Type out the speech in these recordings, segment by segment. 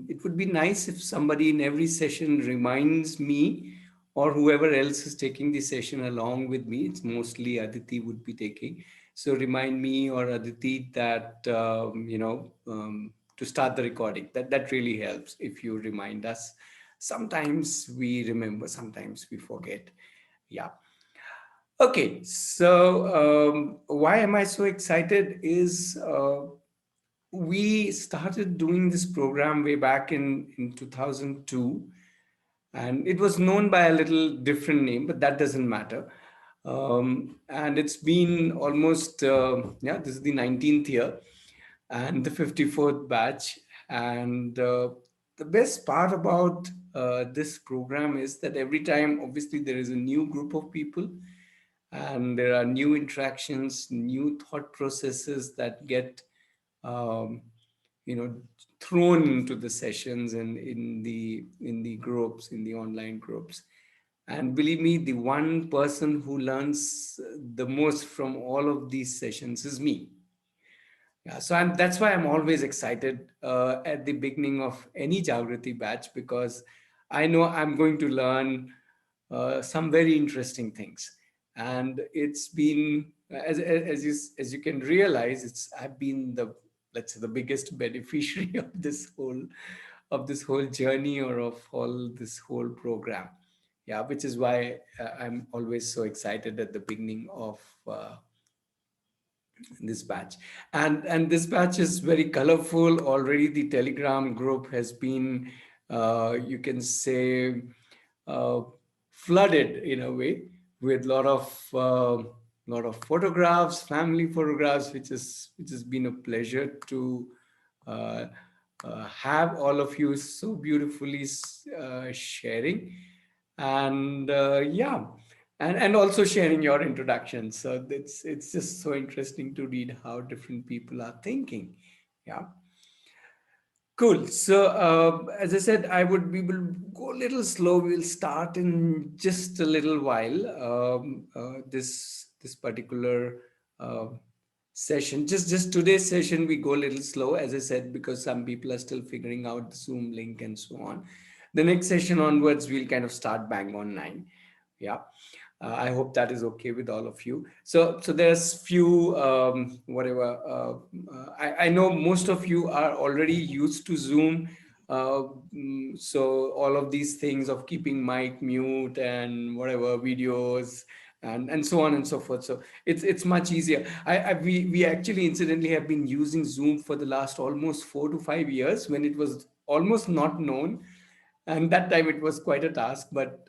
It would be nice if somebody in every session reminds me or whoever else is taking the session along with me. It's mostly Aditi would be taking. So remind me or Aditi that, to start the recording. That really helps if you remind us. Sometimes we remember, sometimes we forget. Yeah. Okay. So why am I so excited is we started doing this program way back in 2002, and it was known by a little different name, but that doesn't matter. And it's been almost, yeah, this is the 19th year and the 54th batch. And the best part about this program is that every time, obviously, there is a new group of people and there are new interactions, new thought processes that get um, you know thrown into the sessions and in the groups, in the online groups. And believe me, the one person who learns the most from all of these sessions is me. Yeah, so that's why I'm always excited at the beginning of any Jagriti batch, because I know I'm going to learn some very interesting things. And it's been, as you can realize, I've been the, let's say, the biggest beneficiary of this whole journey, or of all this whole program. Yeah, which is why I'm always so excited at the beginning of this batch. And this batch is very colorful. Already the Telegram group has been, you can say, uh, flooded in a way with lot of photographs, family photographs, which has been a pleasure to uh, have all of you so beautifully sharing. And yeah, and also sharing your introductions. So it's just so interesting to read how different people are thinking. Yeah. Cool. So, as I said, we will go a little slow. We'll start in just a little while. This particular uh, session, just today's session, we go a little slow, as I said, because some people are still figuring out the Zoom link and so on. The next session onwards, we'll kind of start bang on 9. Yeah. I hope that is okay with all of you. So there's few whatever. I know most of you are already used to Zoom. So all of these things of keeping mic mute and whatever videos and so on and so forth. So it's much easier. We actually incidentally have been using Zoom for the last almost 4 to 5 years, when it was almost not known, and that time it was quite a task. But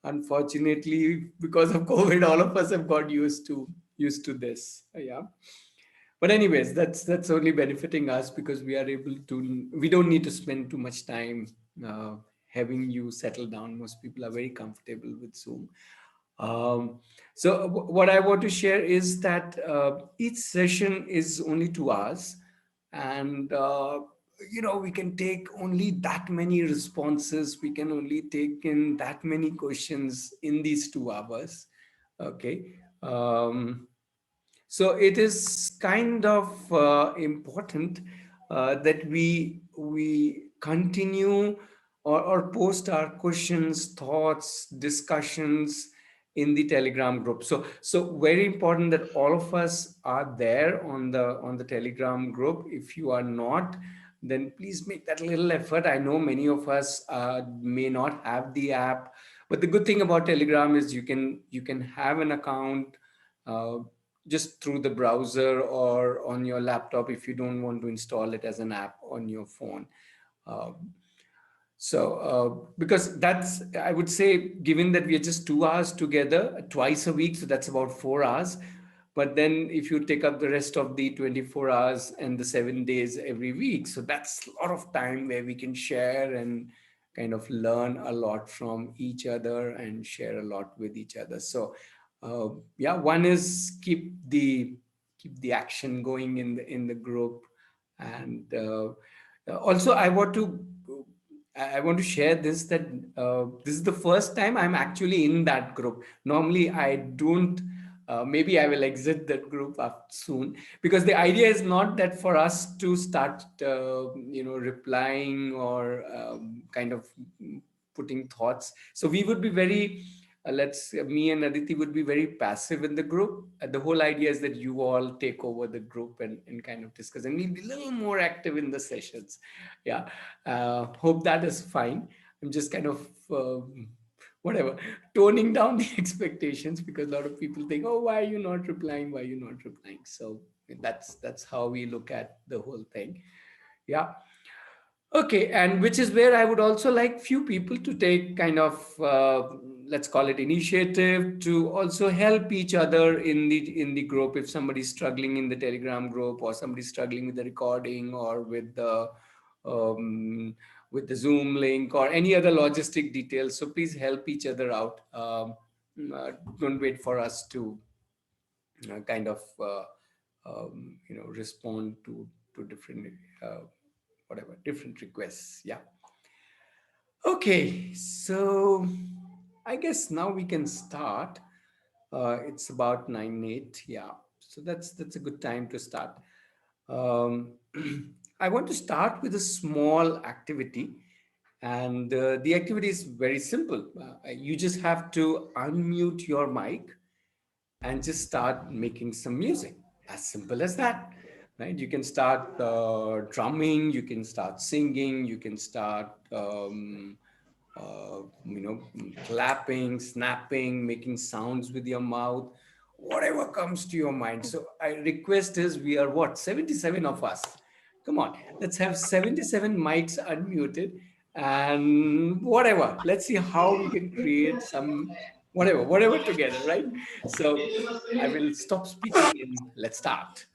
unfortunately, because of COVID, all of us have got used to this. Yeah. But anyways, that's only benefiting us, because we don't need to spend too much time uh, having you settle down. Most people are very comfortable with Zoom. um, so what I want to share is that each session is only 2 hours, and we can take only that many responses. We can only take in that many questions in these 2 hours. Okay. So it is kind of important that we continue, or post our questions, thoughts, discussions in the Telegram group. So very important that all of us are there on the Telegram group. If you are not, then please make that little effort. I know many of us may not have the app, but the good thing about Telegram is you can have an account uh, just through the browser or on your laptop, if you don't want to install it as an app on your phone. Um, because that's, I would say, given that we are just 2 hours together twice a week, so that's about 4 hours. But then if you take up the rest of the 24 hours and the 7 days every week, so that's a lot of time where we can share and kind of learn a lot from each other and share a lot with each other. So yeah, one is keep the action going in the group. And also I want to share this, that this is the first time I'm actually in that group. Normally, I don't Maybe I will exit that group up soon, because the idea is not that for us to start, replying or kind of putting thoughts. So we would be very, me and Aditi would be very passive in the group. The whole idea is that you all take over the group and kind of discuss, and we'll be a little more active in the sessions. Yeah. Hope that is fine. I'm just kind of, whatever, toning down the expectations, because a lot of people think, oh, why are you not replying, why are you not replying? So that's how we look at the whole thing. Yeah. Okay, and which is where I would also like few people to take kind of, let's call it initiative, to also help each other in the group. If somebody's struggling in the Telegram group, or somebody's struggling with the recording, or um, with the Zoom link, or any other logistic details, so please help each other out. Don't wait for us to kind of respond to different, whatever, different requests. Yeah. Okay, so I guess now we can start. It's about 9:08. Yeah, so that's a good time to start. Um, I want to start with a small activity, and the activity is very simple. You just have to unmute your mic and just start making some music. As simple as that, right? You can start drumming, you can start singing, you can start, clapping, snapping, making sounds with your mouth, whatever comes to your mind. So I request is, we are what, 77 of us. Come on, let's have 77 mics unmuted, and whatever. Let's see how we can create some whatever together, right? So I will stop speaking and let's start.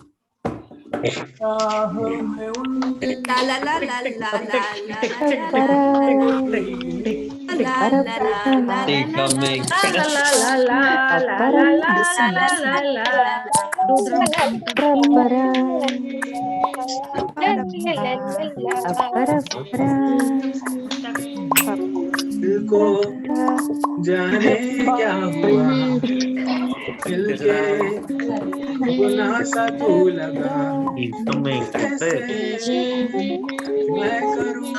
दिल को जाने क्या हुआ, दिल के गुना सा तू लगा, कैसे मैं करूं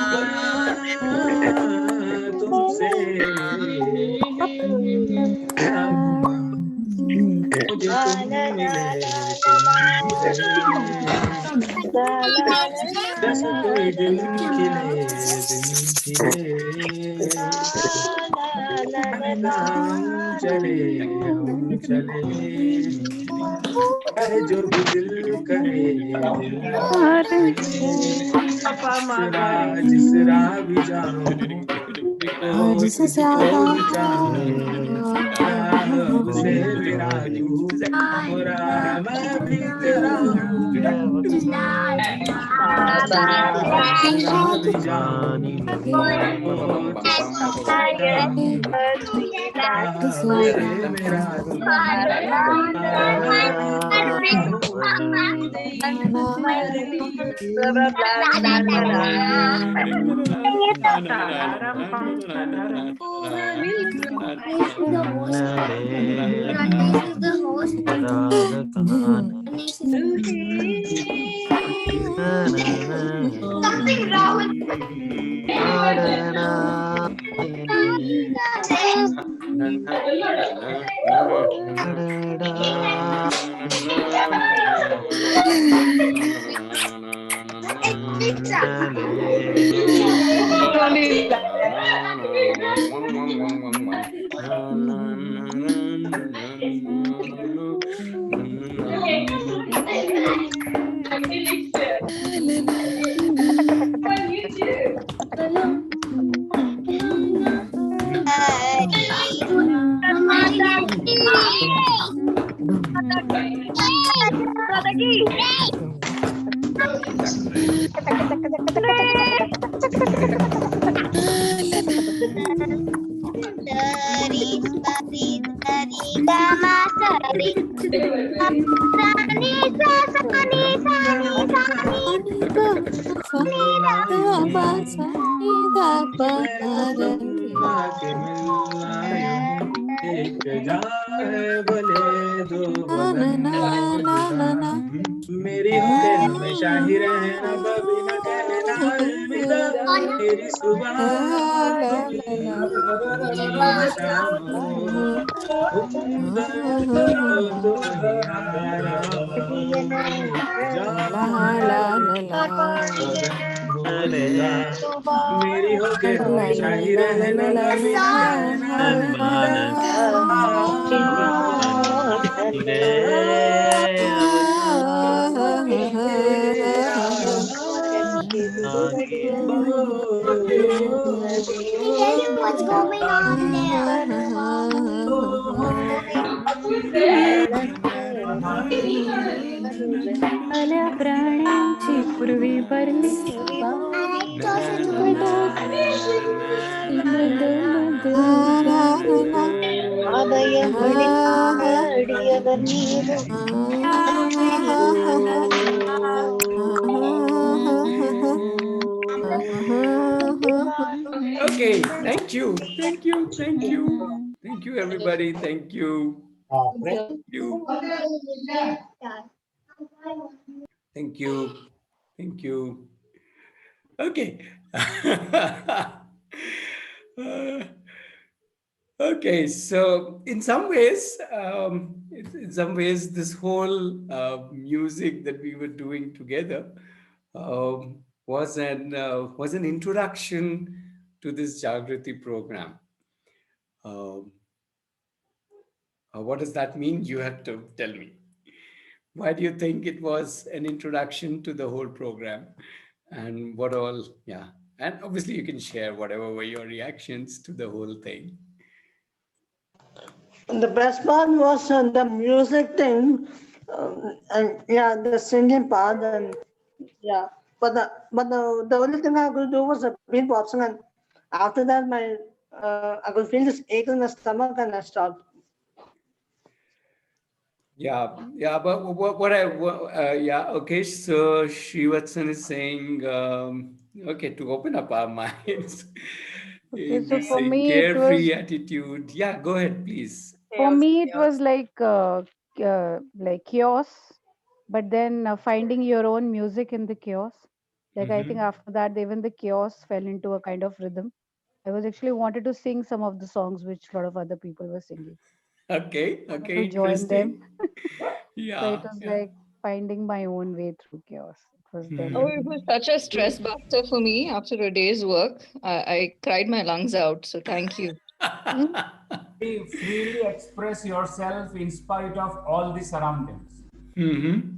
बयां तुमसे क्या हुआ, मुझे तुम मिले, तुम मिले, जैसे कोई दिन खिले, हम चले, करे जो भी दिल करे, दिल जिस राह भी जाऊं, तुझको चाहूं, से तेरा तू बुरा, मैं भी तेरा हूँ, जिस राह भी जाऊं, मेरा तू एक जहाँ है भले दो वतन, मेरी होके हमेशा ही रहना, कभी न कहना अलविदा, मेरी सुबह मेरी शाम, तुम कहो तो यारा, एक जहाँ है वतन होगा, मेरी होके हमेशा ही रहना, कभी न कहना अलविदा, What's going on there? आल्या प्राण्यांची पूर्वी भरली सभा I toss it to my dog. मध मध ಅಭಯಮಣಿಪಾಡಿಯವ ನೀನು Okay, thank you, thank you, thank you, thank you, everybody. Thank you, you, thank you, thank you. Okay. Uh, okay, so in some ways, this whole music that we were doing together was an introduction to this Jagriti program. Um, what does that mean? You have to tell me. Why do you think it was an introduction to the whole program? And what all, yeah. And obviously, you can share whatever were your reactions to the whole thing. The best part was the music thing, and yeah, the singing part, and yeah. But the only thing I could do was a beatboxing, and after that, I could feel this ache in my stomach, and I stopped. Yeah, but yeah, okay. So Srivatsan is saying, okay, to open up our minds Okay, in so this for me it carefree was attitude. Yeah, go ahead, please. for me it was like chaos, but then finding your own music in the chaos. Like I think Hmm. after that, even the chaos fell into a kind of rhythm. I was actually wanted to sing some of the songs which a lot of other people were singing. Okay, Wanted okay, to join them. interesting. So it Yeah, was yeah. like finding my own way through chaos. It was then. Oh, it was such a stress buster for me after a day's work. I cried my lungs out, so thank you. freely express yourself in spite of all the surroundings.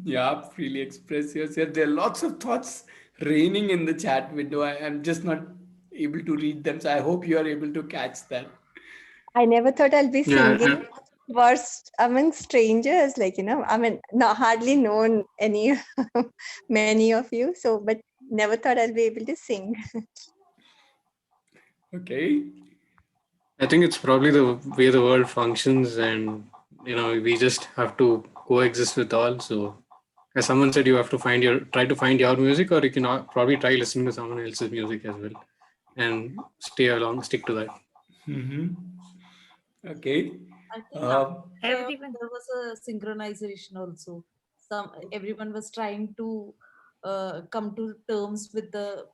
Yeah, freely express yourself. There are lots of thoughts raining in the chat window. I am just not able to read them, so I hope you are able to catch that. I never thought I'll be Yeah, singing worst among strangers, like, I mean, not hardly known any, many of you. So, but never thought I'll be able to sing. Okay. I think it's probably the way the world functions, and we just have to coexist with all. So, as someone said, you have to try to find your music, or you can probably try listening to someone else's music as well, and stick to that. Mm-hmm. Okay. I think Um, everyone there was a synchronization also. Everyone was trying to come to terms with the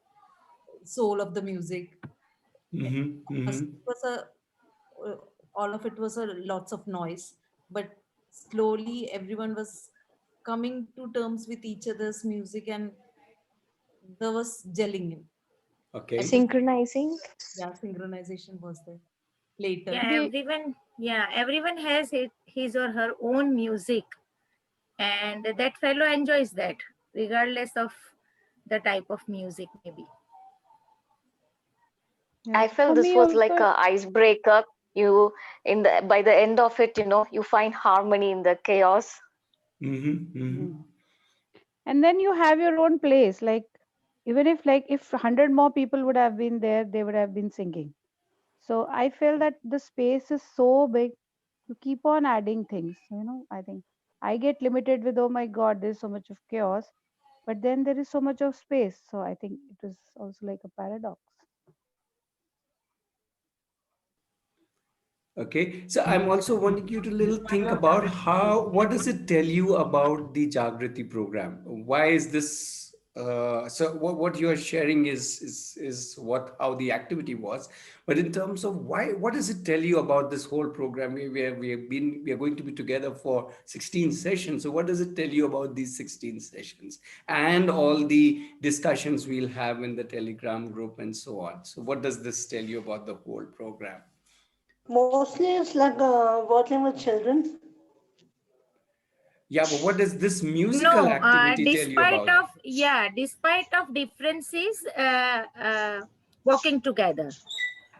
soul of the music. mhm, First, mhm. it was uh, all of it was a lots of noise, but slowly everyone was coming to terms with each other's music, and there was gelling in. At Okay. this, Synchronizing. yeah, synchronization was there later. The Yeah, everyone has his or her own music, and that fellow enjoys that, regardless of the type of music, maybe. yeah, I felt for this me was like also. a icebreaker. You in the by the end of it, you find harmony in the chaos. Mm-hmm, Mhm. mm-hmm. And then you have your own place. Like even if 100 more people would have been there, they would have been singing. So I feel that the space is so big. You keep on adding things. I think I get limited with, oh my God, there's so much of chaos, but then there is so much of space. So I think it is also like a paradox. Okay, so I'm also wanting you to little think about what does it tell you about the Jagriti program? Why is this? So what you are sharing is what how the activity was, but in terms of why, what does it tell you about this whole program? We are going to be together for 16 sessions. So what does it tell you about these 16 sessions and all the discussions we'll have in the Telegram group and so on? So what does this tell you about the whole program? Mostly it's like working with children. Yeah, but what does this musical No, activity tell you about? despite of differences, working together.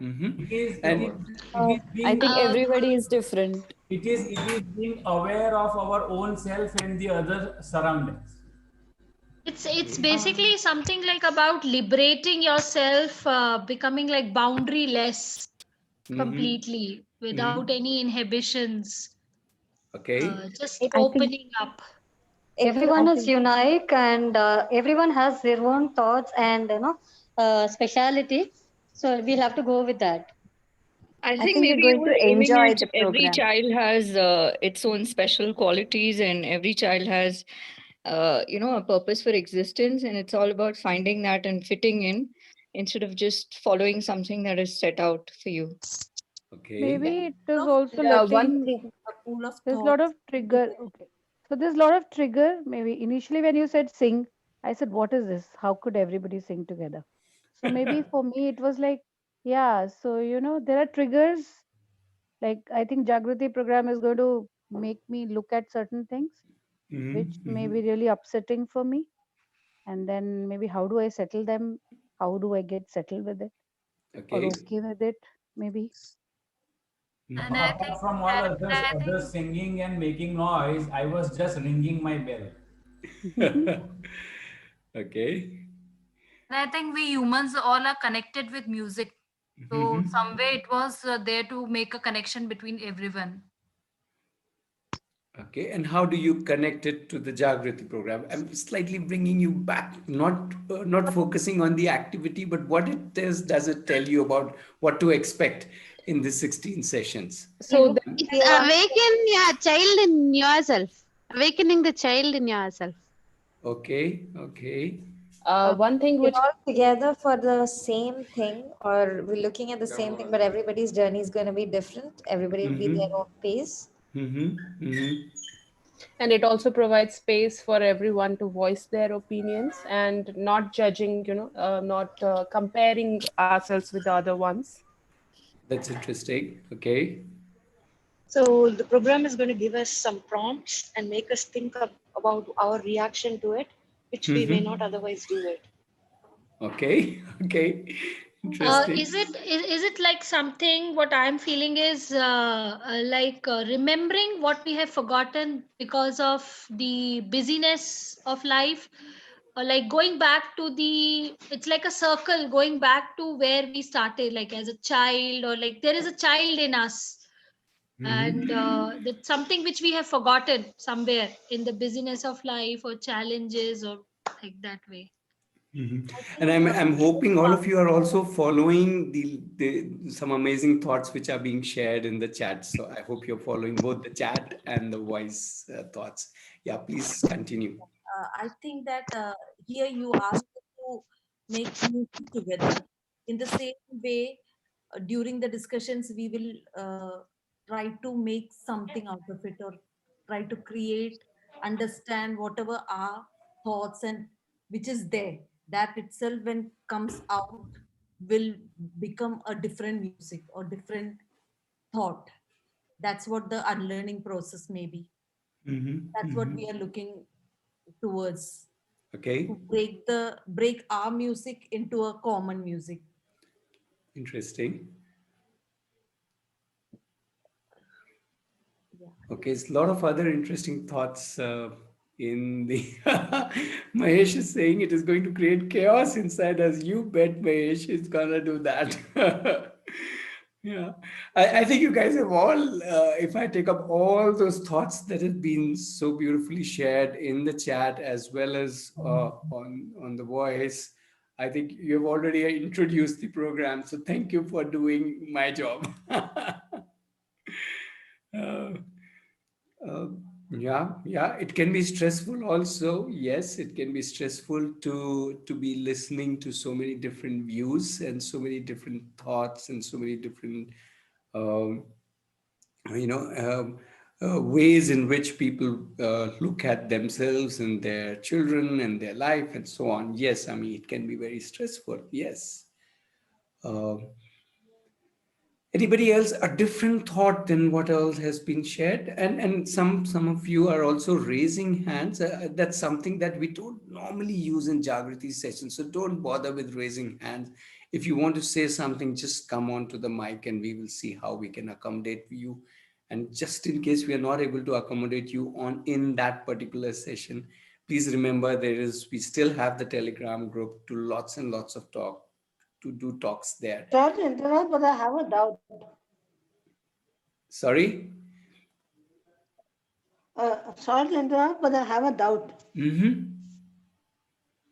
Mm-hmm. It is it is And it is I being think everybody is different. it is being aware of our own self and the other surroundings. It's okay. basically something like about liberating yourself, becoming like boundaryless Mm-hmm. completely Mm-hmm. without any inhibitions, Okay. just It, I think opening up. everyone I is think unique, and everyone has their own thoughts and speciality. So we'll have to go with that. I I think think we're maybe you going were to aiming enjoy at the every program. child has its own special qualities, and every child has, a purpose for existence, and it's all about finding that and fitting in instead of just following something that is set out for you. Okay. Maybe it is Of also Yeah, one letting, thing. a pool of there's a lot thoughts. of trigger. Okay. So there's a lot of trigger. Maybe initially when you said sing, I said, what is this? How could everybody sing together? So maybe for me it was like, yeah, so there are triggers. Like I think Jagriti program is going to make me look at certain things which Mm-hmm. may Mm-hmm. be really upsetting for me. And then maybe how do I settle them? How do I get settled with it or Okay. okay with it? Maybe. And Mm-hmm. I Apart think, from all others singing and making noise, I was just ringing my bell. Okay. and I think we humans all are connected with music. So Mm-hmm. some way it was there to make a connection between everyone. Okay, and how do you connect it to the Jagriti program? I'm slightly bringing you back, not focusing on the activity, but what it does it tell you about what to expect in the 16 sessions? So the It's you are awaken your child in yourself. Awakening the child in yourself. Okay, okay. one thing We're which all together for the same thing, or we're looking at the same thing, but everybody's journey is going to be different. Everybody will be their Mm-hmm. own pace. Mm-hmm. Mm-hmm. and it also provides space for everyone to voice their opinions and not judging, not comparing ourselves with the other ones. That's interesting. Okay. So the program is going to give us some prompts and make us think about our reaction to it, which we may not Mm-hmm. otherwise do it. Okay. Okay. Interesting. Is it like something what I'm feeling is like remembering what we have forgotten because of the busyness of life, or like going back to the, it's like a circle going back to where we started, like as a child, or like there is a child in us, and Mm-hmm. that's something which we have forgotten somewhere in the busyness of life or challenges or like that way. Mhm. I And think I'm hoping all of you are uh, also following the some amazing thoughts which are being shared in the chat. So I hope you're following both the chat and the voice thoughts. Yeah, please continue. I think that here you asked us to make music together. In the same way, during the discussions, we will try to make something out of it, or try to create, understand whatever our thoughts and which is there. That itself, when comes out, will become a different music or different thought. That's what the unlearning process may be. Mm-hmm. That's what Mm-hmm. we are looking towards, to Okay, break our music into a common music. interesting. Yeah. Okay, it's a lot of other interesting thoughts in the. Mahesh is saying it is going to create chaos inside us. You bet, Mahesh, it's gonna do that. Yeah, I think you guys have all. If I take up all those thoughts that have been so beautifully shared in the chat as well as on the voice, I think you have already introduced the program. So thank you for doing my job. Uh, uh, yeah, it can be stressful also. Yes, it can be stressful to be listening to so many different views and so many different thoughts and so many different um, you know ways in which people look at themselves and their children and their life and so on. Yes, I mean, it can be very stressful. Yes. uh, Anybody else a different thought than what else has been shared? And some of you are also raising hands. That's something that we don't normally use in Jagriti sessions, so don't bother with raising hands. If you want to say something, just come on to the mic and we will see how we can accommodate you. And just in case we are not able to accommodate you on in that particular session, please remember we still have the Telegram group to lots and lots of to do talks there. Sorry to interrupt, but I have a doubt. Sorry. Sorry to interrupt, but I have a doubt. Mm-hmm.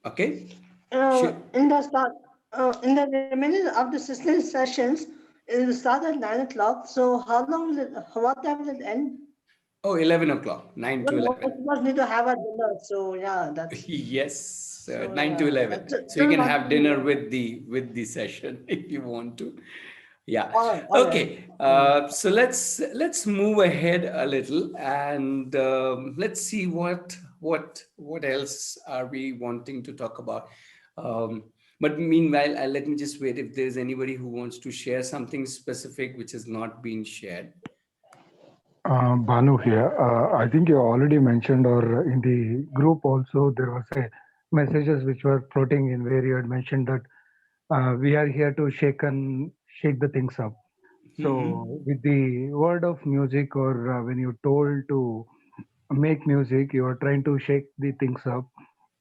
Okay. Sure. In the remaining of the 16 sessions, it will start at 9 o'clock. So how long will it, what time will it end? Oh, 11 o'clock, 9 Well, to most 11. of us need to have a dinner. So yeah, that's Yes, so 9 to yeah, 11. that's So you still can not have too dinner late. with the session if you want to. Yeah. All right. Okay. So let's move ahead a little and let's see what else are we wanting to talk about. Um, but meanwhile, let me just wait if there's anybody who wants to share something specific which has not been shared. Banu here. I think you already mentioned, or in the group also, there was a messages which were floating in where you had mentioned that we are here to shake the things up. Mm-hmm. So with the word of music, or when you told to make music, you are trying to shake the things up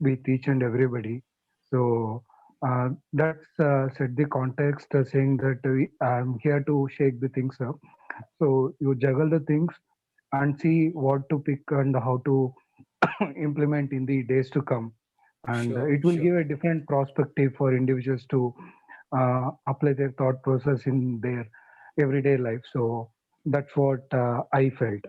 with each and everybody. So that's set the context, saying that I'm here to shake the things up. So you juggle the things and see what to pick and how to implement in the days to come. And Sure, it will sure. give a different perspective for individuals to apply their thought process in their everyday life. So that's what I felt.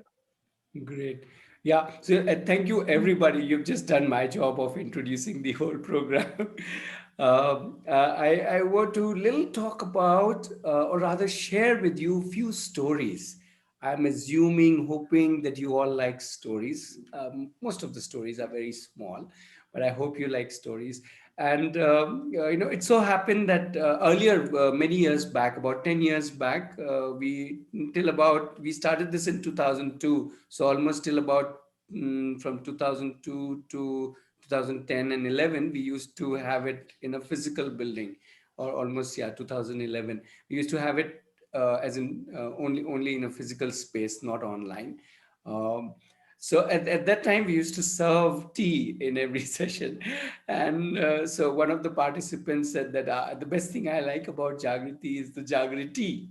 Great. Yeah. So thank you, everybody. You've just done my job of introducing the whole program. I want to little talk about, or rather share with you a few stories. I'm assuming, hoping that you all like stories. Most of the stories are very small, but I hope you like stories. And it so happened that earlier, many years back, about 10 years back, we started this in 2002. So almost till about from 2002 to 2010 and 11, we used to have it in a physical building, or almost, yeah, 2011. We used to have it as in only in a physical space, not online. Um, so at that time, we used to serve tea in every session. And so one of the participants said that the best thing I like about Jagriti is the Jagriti.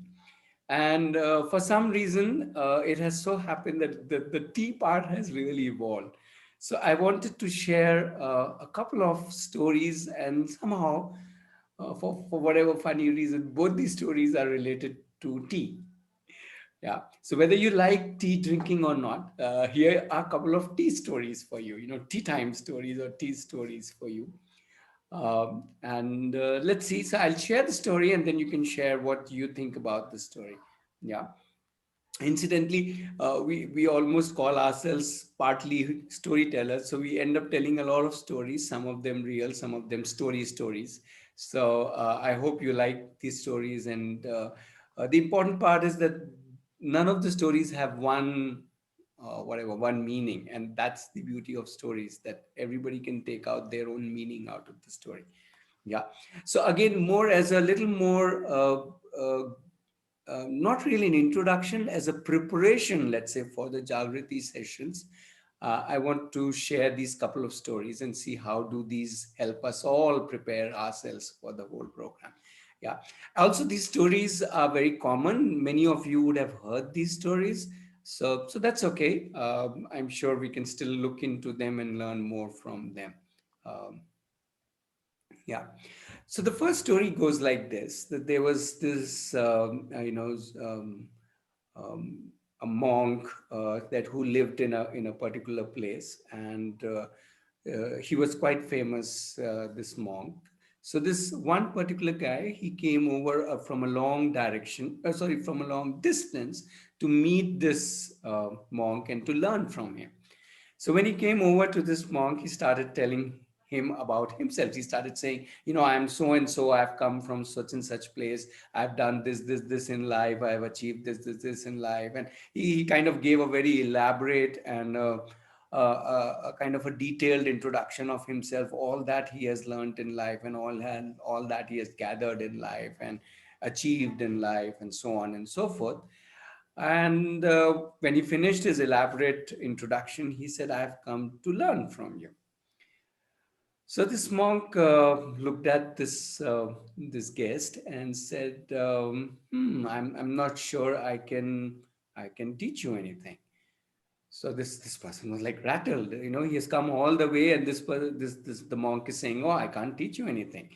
And for some reason, it has so happened that the tea part has really evolved. So I wanted to share a couple of stories, and somehow, for whatever funny reason, both these stories are related to tea. Yeah. So whether you like tea drinking or not, here are a couple of tea stories for you. Tea time stories or tea stories for you. And let's see. So I'll share the story, and then you can share what you think about the story. Yeah. Incidentally, we almost call ourselves partly storytellers, so we end up telling a lot of stories, some of them real, some of them stories. So I hope you like these stories. And the important part is that none of the stories have one meaning, and that's the beauty of stories, that everybody can take out their own meaning out of the story. Yeah. So again, more as a little more not really an introduction, as a preparation, let's say, for the Jagriti sessions. I want to share these couple of stories and see how do these help us all prepare ourselves for the whole program. Yeah. Also, these stories are very common. Many of you would have heard these stories. So that's okay. I'm sure we can still look into them and learn more from them. Um, yeah. So the first story goes like this: that there was this, a monk that who lived in a particular place, and he was quite famous. This monk. So this one particular guy, he came over from a long direction, sorry, from a long distance to meet this monk and to learn from him. So when he came over to this monk, he started telling him about himself. He started saying, I'm so and so, I've come from such and such place. I've done this in life. I've achieved this in life. And he kind of gave a very elaborate and a kind of a detailed introduction of himself, all that he has learned in life and all that he has gathered in life and achieved in life and so on and so forth. And when he finished his elaborate introduction, he said, I've come to learn from you. So this monk looked at this guest and said, I'm not sure I can teach you anything. So this person was like rattled. He has come all the way, and this the monk is saying, "Oh, I can't teach you anything."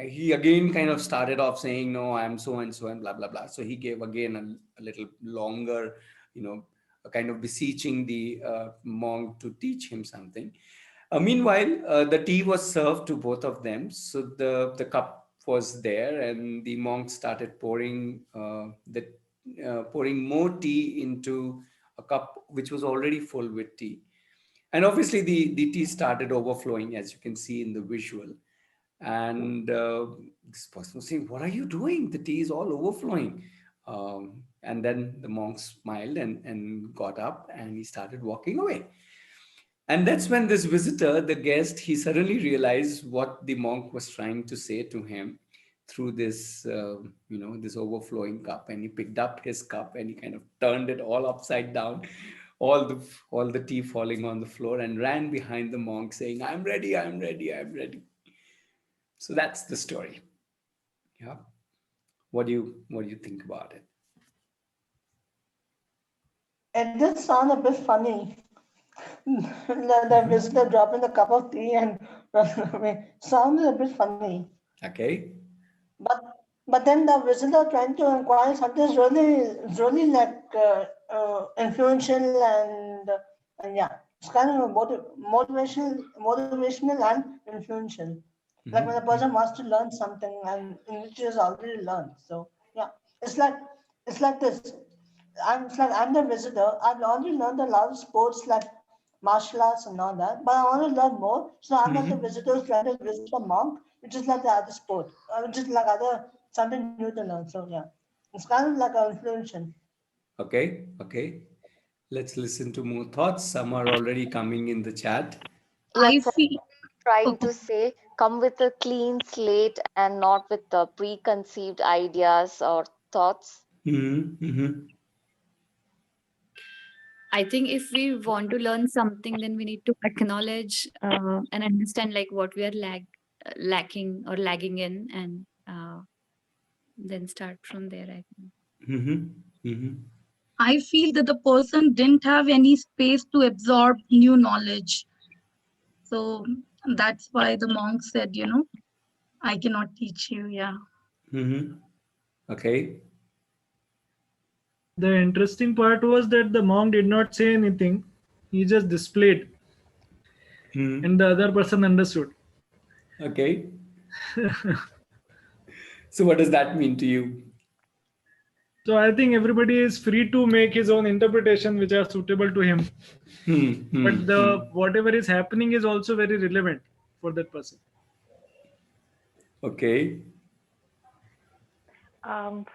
He again kind of started off saying, "No, I'm so and so and blah blah blah." So he gave again a little longer, a kind of beseeching the monk to teach him something. Meanwhile, the tea was served to both of them. So the cup was there, and the monk started pouring more tea into a cup which was already full with tea. And obviously, the tea started overflowing, as you can see in the visual. And this person was saying, "What are you doing? The tea is all overflowing." And then the monk smiled and got up, and he started walking away. And that's when this visitor, the guest, he suddenly realized what the monk was trying to say to him through this overflowing cup. And he picked up his cup and he kind of turned it all upside down, all the tea falling on the floor, and ran behind the monk saying, "I'm ready, I'm ready, I'm ready." So that's the story. Yeah. What do you think about it? It did sound a bit funny. The visitor dropping the cup of tea and running away sounded a bit funny. Okay. But but then the visitor trying to inquire something really like influential and yeah, it's kind of motivational and influential. Like when a person wants to learn something and in which he has already learned. So yeah, it's like this. I'm the visitor. I've already learned a lot of sports like martial arts and all that, but I want to learn more. So I'm like the visitor who's trying to visit a monk, which is like the other sport, which is like other something new to learn. So yeah, it's kind of like an influential. Okay. Let's listen to more thoughts. Some are already coming in the chat. Yeah, I so feel. trying Oh, to say, come with a clean slate and not with the preconceived ideas or thoughts. Mm-hmm. I think if we want to learn something, then we need to acknowledge and understand like what we are lacking or lagging in, and then start from there. I think. Mm-hmm. Mm-hmm. I feel that the person didn't have any space to absorb new knowledge. So that's why the monk said, I cannot teach you. Yeah. Mm-hmm. Okay. The interesting part was that the monk did not say anything. He just displayed, Mm. and the other person understood. Okay. So what does that mean to you? So I think everybody is free to make his own interpretation which are suitable to him. But the whatever is happening is also very relevant for that person. Okay.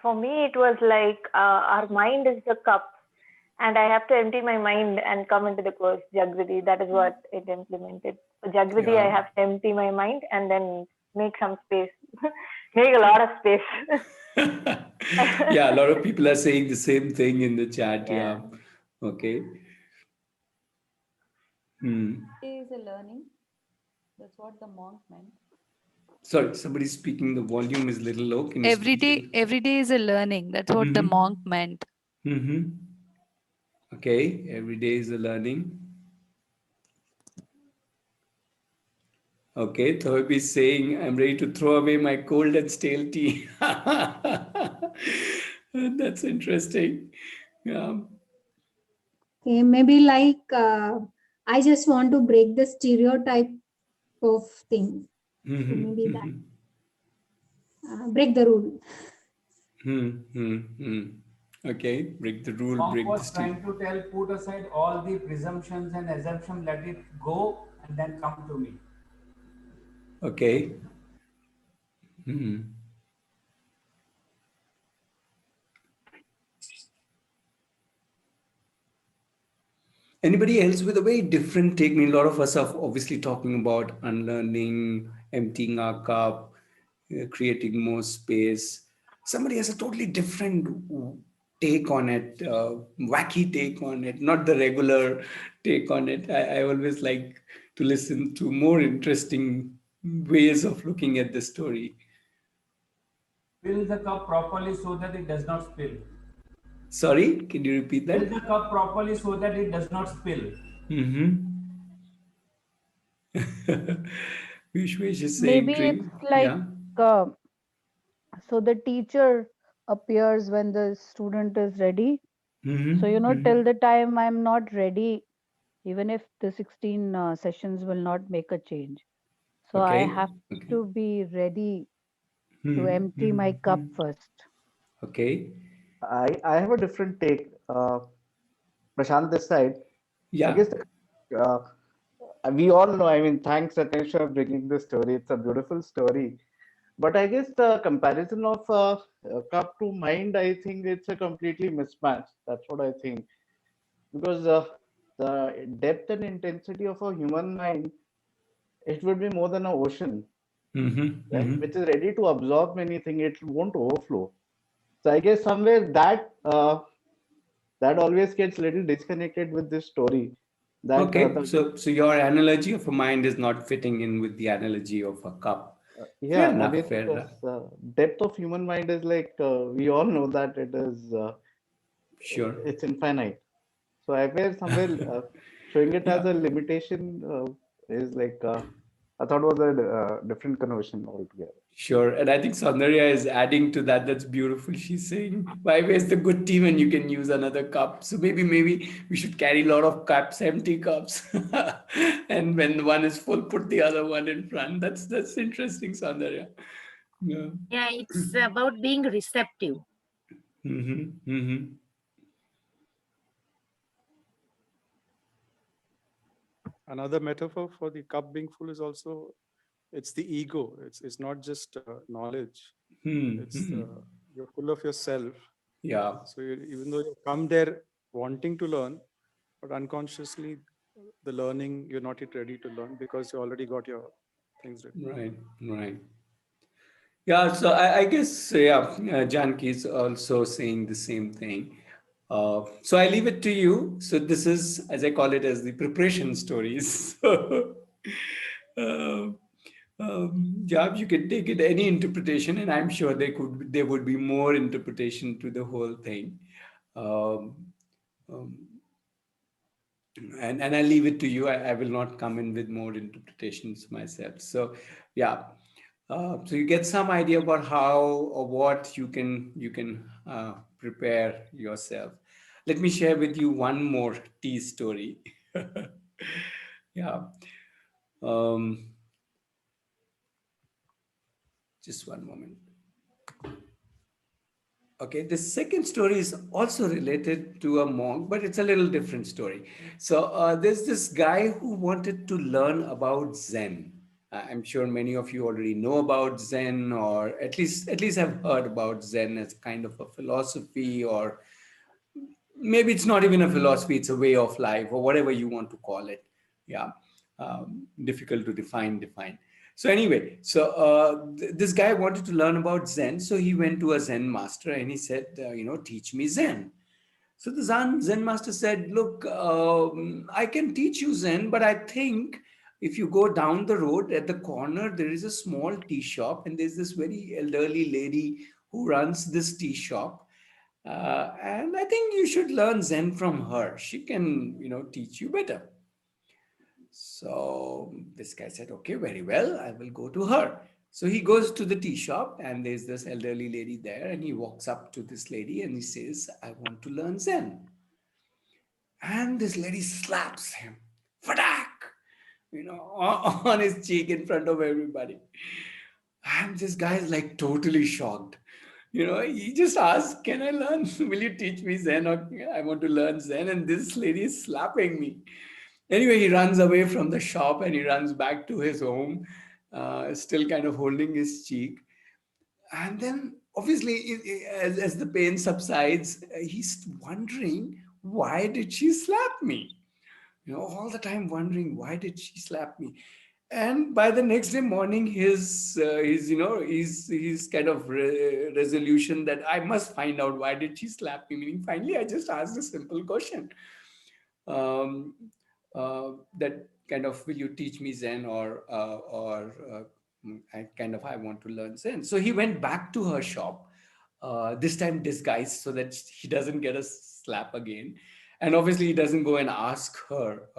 For me, it was like our mind is the cup, and I have to empty my mind and come into the course Jagriti. That is what it implemented. So Jagriti, I Yeah. have to empty my mind and then make some space, make a lot of space. Yeah, a lot of people are saying the same thing in the chat. Yeah. Yeah. Okay. Hmm. Is a learning. That's what the monk meant. Sorry, somebody's speaking. The volume is a little low. Can you speak? Every day is a learning. That's what the monk meant. Mm-hmm. Okay. Every day is a learning. Okay. Thobi is saying, "I'm ready to throw away my cold and stale tea." That's interesting. Yeah. Okay, maybe like I just want to break the stereotype of thing. So maybe that break the rule. Okay, break the rule, Monk break the was steam. trying to tell, put aside all the presumptions and assumptions, let it go, and then come to me. Okay. Anybody else with a very different take? I mean, a lot of us are obviously talking about unlearning, emptying our cup, creating more space. Somebody has a totally different take on it, wacky take on it, not the regular take on it. I always like to listen to more interesting ways of looking at the story. Fill the cup properly so that it does not spill. Sorry, can you repeat that? Fill the cup properly so that it does not spill. Vishwesh is saying, Maybe it's drink. like Yeah. uh, so the teacher appears when the student is ready. So till the time I'm not ready, even if the 16 sessions will not make a change. So I Okay. have Okay. to be ready to Hmm. empty my cup first. Okay. I have a different take. Prashant, this side. I Yeah. guess we all know. I mean, thanks Atnesh for bringing this story. It's a beautiful story. But I guess the comparison of cup to mind, I think it's a completely mismatch. That's what I think. Because the depth and intensity of a human mind, it would be more than an ocean, right? Which is ready to absorb many things. It won't overflow. So I guess somewhere that always gets a little disconnected with this story. That Okay. So your analogy of a mind is not fitting in with the analogy of a cup. Fair yeah, I enough. mean, Fair because enough. depth of human mind is like we all know that it is Sure. it's infinite. So I feel somewhere showing it as Yeah. a limitation is like I thought was a different conversion altogether. Sure. And I think Soundarya is adding to that. That's beautiful. She's saying, why waste the good tea when you can use another cup? So maybe we should carry a lot of cups, empty cups. And when one is full, put the other one in front. That's interesting, Soundarya. Yeah. Yeah, it's about being receptive. Another metaphor for the cup being full is also it's the ego. It's not just knowledge. It's you're full of yourself. Yeah. So even though you come there wanting to learn, but unconsciously the learning you're not yet ready to learn because you already got your things written. Right. Yeah, so I guess, yeah, Janki is also saying the same thing. So I leave it to you. So this is, as I call it, as the preparation stories. So, yeah, you can take it any interpretation, and I'm sure there would be more interpretation to the whole thing. Um, um, and I leave it to you. I will not come in with more interpretations myself. So, yeah. So you get some idea about how or what you can prepare yourself. Let me share with you one more tea story. Yeah. Um, just one moment. Okay, the second story is also related to a monk, but it's a little different story. So there's this guy who wanted to learn about Zen. I'm sure many of you already know about Zen, or at least have heard about Zen as kind of a philosophy, or maybe it's not even a philosophy; it's a way of life, or whatever you want to call it. Yeah, difficult to define. So anyway, so this guy wanted to learn about Zen, so he went to a Zen master and he said, teach me Zen. So the Zen master said, look, I can teach you Zen, but I think if you go down the road at the corner, there is a small tea shop, and there's this very elderly lady who runs this tea shop. And I think you should learn Zen from her. She can, teach you better. So this guy said, okay, very well, I will go to her. So he goes to the tea shop, and there's this elderly lady there, and he walks up to this lady and he says, I want to learn Zen. and this lady slaps him, fadak, on his cheek in front of everybody. And this guy is like totally shocked. He just asked, "Can I learn? Will you teach me Zen? Or I want to learn Zen." And this lady is slapping me. Anyway, he runs away from the shop and he runs back to his home, still kind of holding his cheek. And then, obviously, as the pain subsides, he's wondering, why did she slap me? All the time wondering, why did she slap me? And by the next day morning, his kind of resolution that I must find out why did she slap me. Meaning, finally, I just asked a simple question, um, that kind of, will you teach me Zen, or I want to learn Zen. So he went back to her shop, this time disguised so that he doesn't get a slap again. And obviously he doesn't go and ask her,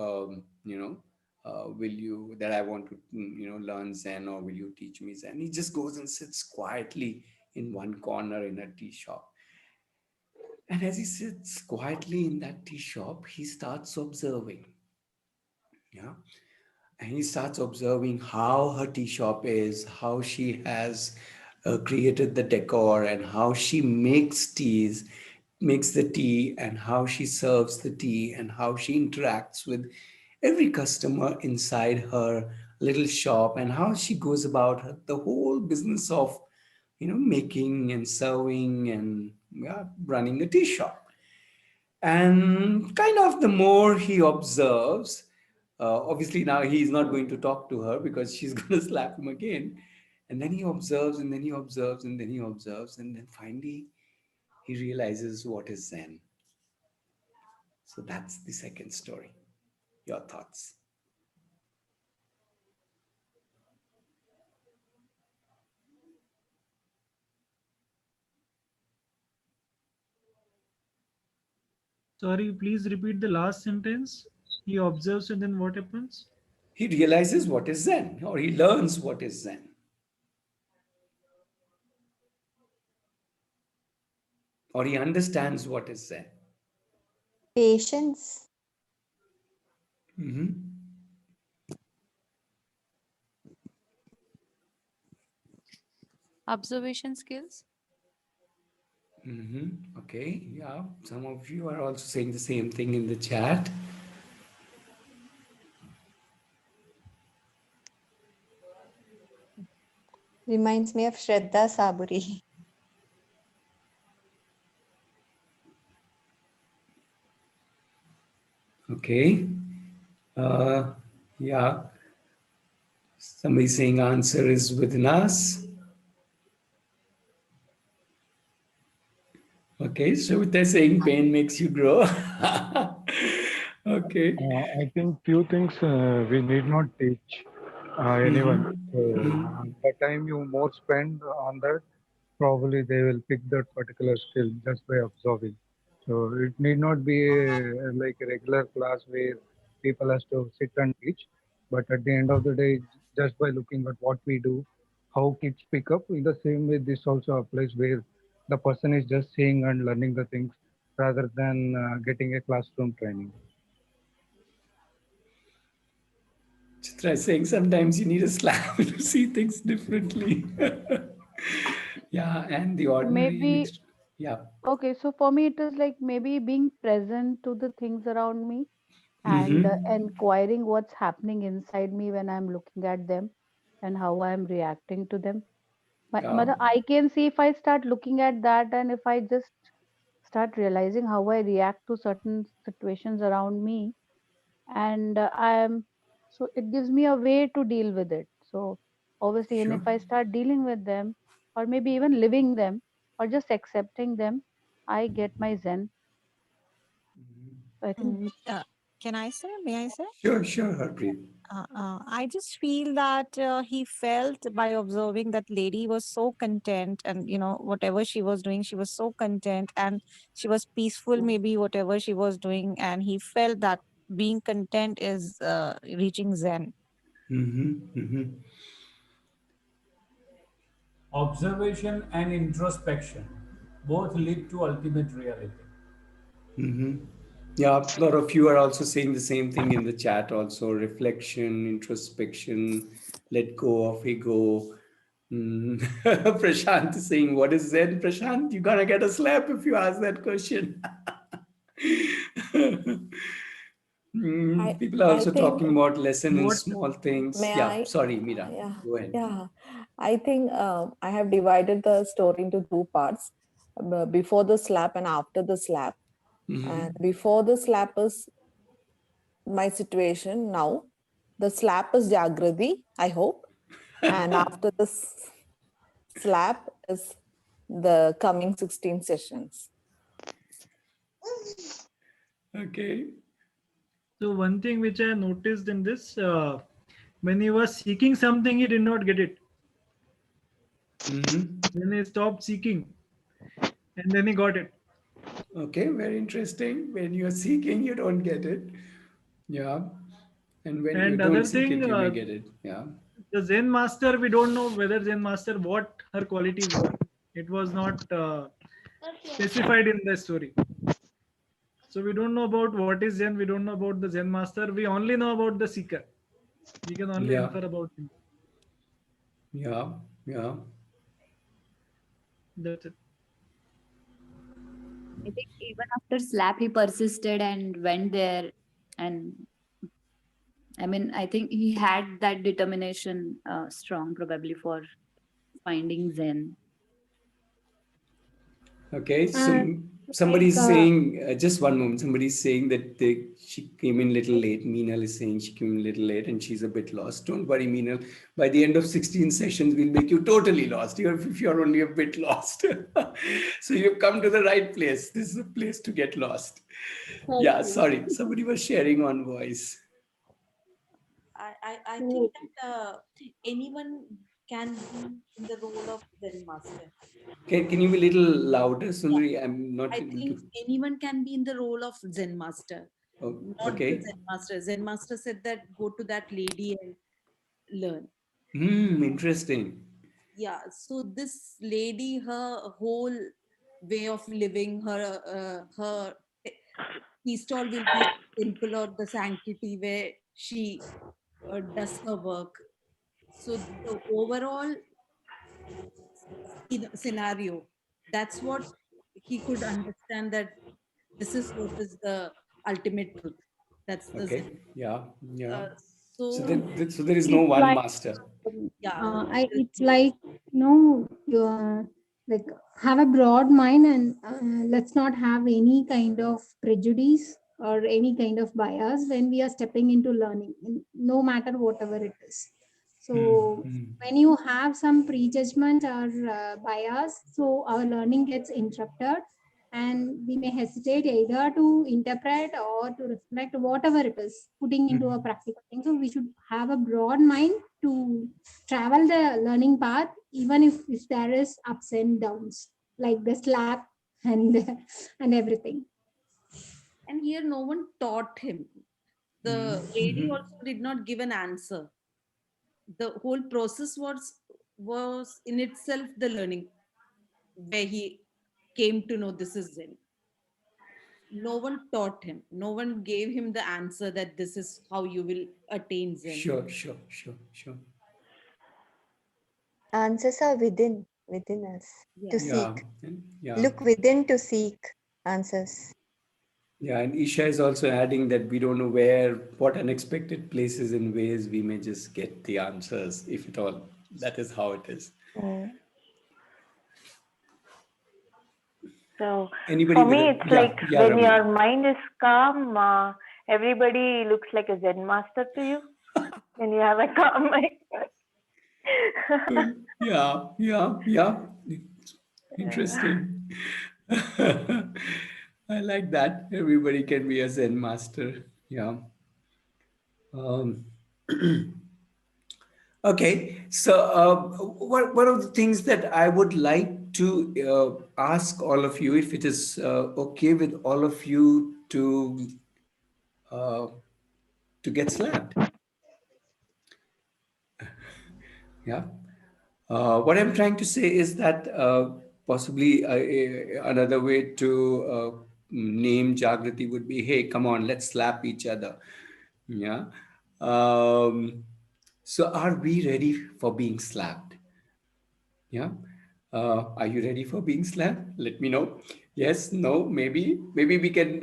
will you, that I want to, learn Zen, or will you teach me Zen? He just goes and sits quietly in one corner in a tea shop. And as he sits quietly in that tea shop, he starts observing. Yeah. And he starts observing how her tea shop is, how she has created the decor, and how she makes the tea, and how she serves the tea, and how she interacts with every customer inside her little shop, and how she goes about the whole business of, making and serving and, yeah, running a tea shop. And kind of the more he observes, obviously now he's not going to talk to her because she's going to slap him again. And then he observes, and then he observes, and then he observes, and then finally he realizes what is Zen. So that's the second story. Your thoughts? Sorry, please repeat the last sentence. He observes and then what happens? He realizes what is Zen, or he learns what is Zen, or he understands what is Zen. Patience. Mm-hmm. Observation skills. Mm-hmm. Okay, yeah. Some of you are also saying the same thing in the chat. Reminds me of Shraddha Saburi. Okay. Yeah. Somebody saying answer is within us. Okay, so they're saying pain makes you grow. Okay. I think few things we need not teach anyone. So the time you more spend on that, probably they will pick that particular skill just by observing. So it need not be like a regular class where people has to sit and teach, but at the end of the day, just by looking at what we do, how kids pick up, in the same way this also applies where the person is just seeing and learning the things rather than getting a classroom training. Chitra is saying sometimes you need a slap to see things differently. Yeah, and the ordinary and Maybe, yeah. okay, so for me, it is like maybe being present to the things around me and Mm-hmm. inquiring what's happening inside me when I'm looking at them and how I'm reacting to them. Yeah. Mother, I can see if I start looking at that and if I just start realizing how I react to certain situations around me, and so it gives me a way to deal with it. So obviously, and Sure. if I start dealing with them, or maybe even living them, or just accepting them, I get my Zen. So I think Can I say? May I say? Sure, Harpreet. I just feel that he felt by observing that lady was so content, and whatever she was doing, she was so content, and she was peaceful. Maybe whatever she was doing, and he felt that being content is reaching Zen. Mm-hmm. Mm-hmm. Observation and introspection both lead to ultimate reality. Mm-hmm. Yeah, a lot of you are also saying the same thing in the chat also. Reflection, introspection, let go of ego. Prashant is saying, what is Zen, Prashant? You're gonna get a slap if you ask that question. People are I also think talking about lesson in What small things. may Yeah, I sorry, Mira. yeah Go ahead. yeah I think I have divided the story into two parts, before the slap and after the slap. And before the slap is my situation now. The slap is Jagriti, I hope. And after the slap is the coming 16 sessions. Okay. So one thing which I noticed in this, when he was seeking something, he did not get it. Then he stopped seeking, and then he got it. Okay, very interesting. When you're seeking, you don't get it. Yeah. And when you And don't other seek thing, it, you may get it. Yeah. the Zen master, we don't know whether Zen master what her qualities were. It was not specified in the story. So we don't know about what is Zen. We don't know about the Zen master. We only know about the seeker. We can only Yeah. infer about him. Yeah. Yeah. That's it. I think even after slap, he persisted and went there. And I mean, I think he had that determination strong, probably for finding Zen. Okay. So And somebody's like saying, just one moment. Somebody's saying that she came in a little late. Meenal is saying she came in a little late and she's a bit lost. Don't worry, Meenal. By the end of 16 sessions, we'll make you totally lost. If you're only a bit lost. So you've come to the right place. This is a place to get lost. thank Yeah. you. Sorry. Somebody was sharing on voice. I think that anyone can be in the role of Zen master. Can you be a little louder, Sundari? I'm not I able think to. anyone can be in the role of Zen master, Oh, not the okay. Zen master. Zen master said that go to that lady and learn. Interesting. Yeah, so this lady, her whole way of living, her tea stall will be simple, or the sanctity where she does her work. So the overall scenario, that's what he could understand, that this is what is the ultimate truth. That's the Okay. Zen. Yeah. Yeah. Uh, So so so there is no it's one like master. yeah, it's like you like have a broad mind, and let's not have any kind of prejudice or any kind of bias when we are stepping into learning, no matter whatever it is. So when you have some prejudgment or bias, so our learning gets interrupted, and we may hesitate either to interpret or to reflect whatever it is, putting into a practical thing. So we should have a broad mind to travel the learning path, even if there is ups and downs, like the slap and and everything. and here no one taught him. The lady also did not give an answer. The whole process was in itself the learning, where he came to know this is Zen. No one taught him. No one gave him the answer that this is how you will attain Zen. Sure, sure, sure, sure. Answers are within us to Yeah. seek. Yeah. Look within to seek answers. Yeah. And Isha is also adding that we don't know what unexpected places and ways we may just get the answers, if at all. That is how it is. So Anybody for with me, a, it's yeah, like yeah, when Ramya. your mind is calm, everybody looks like a Zen master to you. When you have a calm mind. Yeah, yeah, yeah. Interesting. I like that. Everybody can be a Zen master. Yeah. Um, okay. So, one of the things that I would like to ask all of you, if it is okay with all of you uh, to get slapped. Yeah. What I'm trying to say is that possibly another way to name Jagriti would be, hey, come on, let's slap each other. Yeah. Um, so are we ready for being slapped? Yeah. Are you ready for being slapped? Let me know. Yes, no, maybe. Maybe we can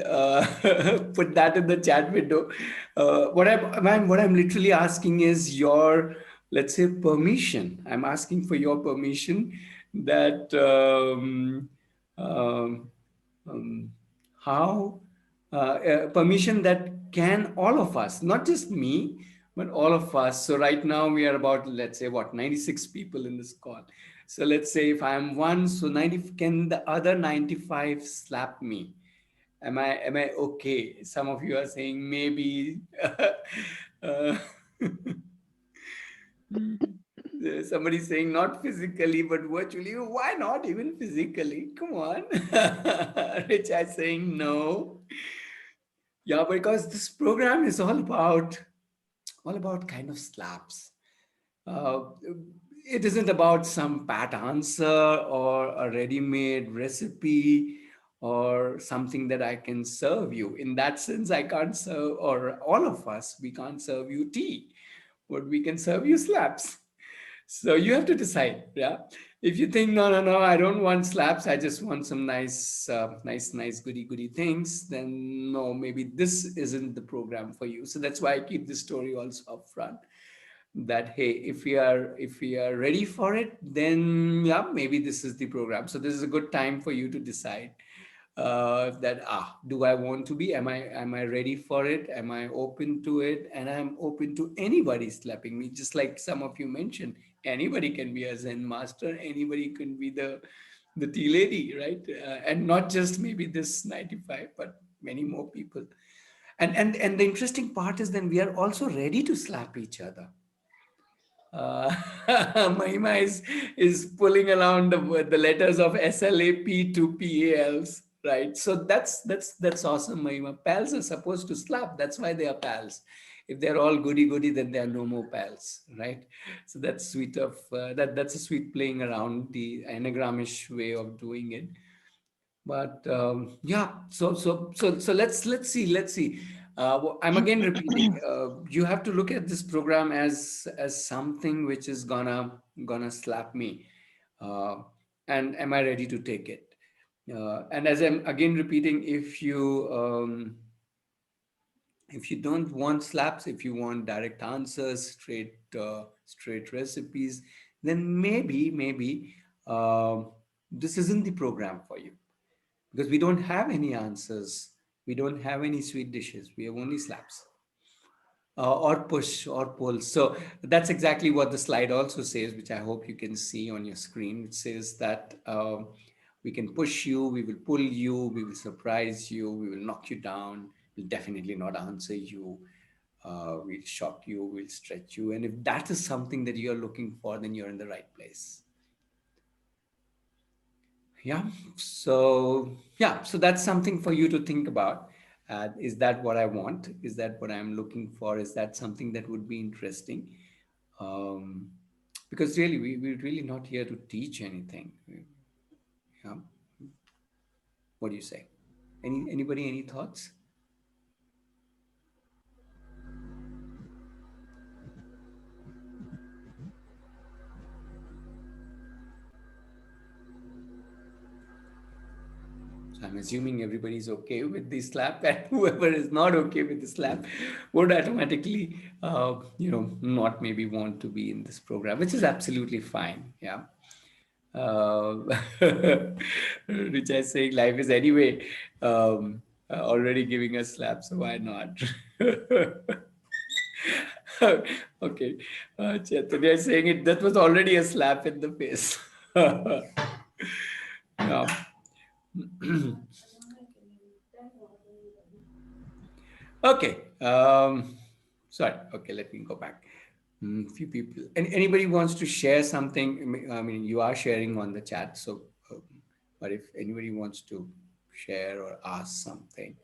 put that in the chat window. What I'm literally asking is your, let's say, permission. I'm asking for your permission that um, um, how permission that can all of us, not just me, but all of us. So right now we are about, let's say, what, 96 people in this call. So let's say if I'm one, so 90, can the other 95 slap me? Am I okay? Some of you are saying maybe. uh, Somebody's saying not physically, but virtually. Why not even physically? Come on. Rich is saying no. Yeah, because this program is all about kind of slaps. Uh, it isn't about some pat answer or a ready-made recipe or something that I can serve you. In that sense, I can't serve, or all of us, we can't serve you tea, but we can serve you slaps. So you have to decide, yeah. If you think no, no, no, I don't want slaps, I just want some nice, goody things, then no, maybe this isn't the program for you. So that's why I keep this story also up front. That hey, if we are ready for it, then yeah, maybe this is the program. So this is a good time for you to decide that do I want to be? Am I ready for it? Am I open to it? And I'm open to anybody slapping me, just like some of you mentioned. Anybody can be a Zen master. Anybody can be the tea lady, right? And not just maybe this 95, but many more people. And the interesting part is then we are also ready to slap each other. Mahima is pulling around the letters of SLAP to PALs, right? So that's awesome, Mahima. Pals are supposed to slap. That's why they are pals. If they're all goody, then there are no more pals, right? So that's sweet of that's a sweet playing around the anagramish way of doing it. But yeah, so let's see. I'm again repeating. You have to look at this program as something which is gonna slap me, uh, and am I ready to take it? And as I'm again repeating, if you don't want slaps, if you want direct answers, straight recipes, then maybe this isn't the program for you, because we don't have any answers. We don't have any sweet dishes. We have only slaps, or push or pull. So that's exactly what the slide also says, which I hope you can see on your screen. It says that we can push you, we will pull you, we will surprise you, we will knock you down, we'll definitely not answer you. We'll shock you, we'll stretch you. And if that is something that you're looking for, then you're in the right place. Yeah. So that's something for you to think about. Is that what I want? Is that what I'm looking for? Is that something that would be interesting? um, because really we're really not here to teach anything. Yeah. What do you say? Anybody, any thoughts? So I'm assuming everybody's okay with the slap, and whoever is not okay with the slap would automatically, not maybe want to be in this program, which is absolutely fine. Yeah. Uh, Rich is saying life is anyway already giving us slaps, so why not? Okay. Chaitanya is saying it, that was already a slap in the face. Yeah. Okay. Sorry. Okay, let me go back. Few people. Anybody wants to share something? I mean, you are sharing on the chat. So, but if anybody wants to share or ask something,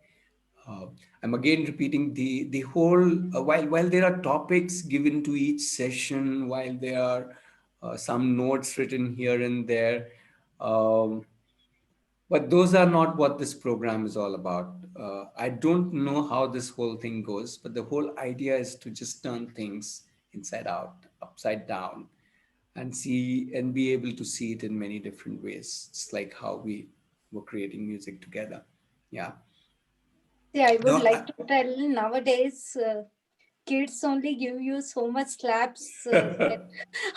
uh, I'm again repeating the whole. While there are topics given to each session, while there are some notes written here and there. Um, But those are not what this program is all about. I don't know how this whole thing goes, but the whole idea is to just turn things inside out, upside down, and see and be able to see it in many different ways. It's like how we were creating music together. Yeah. See, I would No, like to tell nowadays kids only give you so much slaps that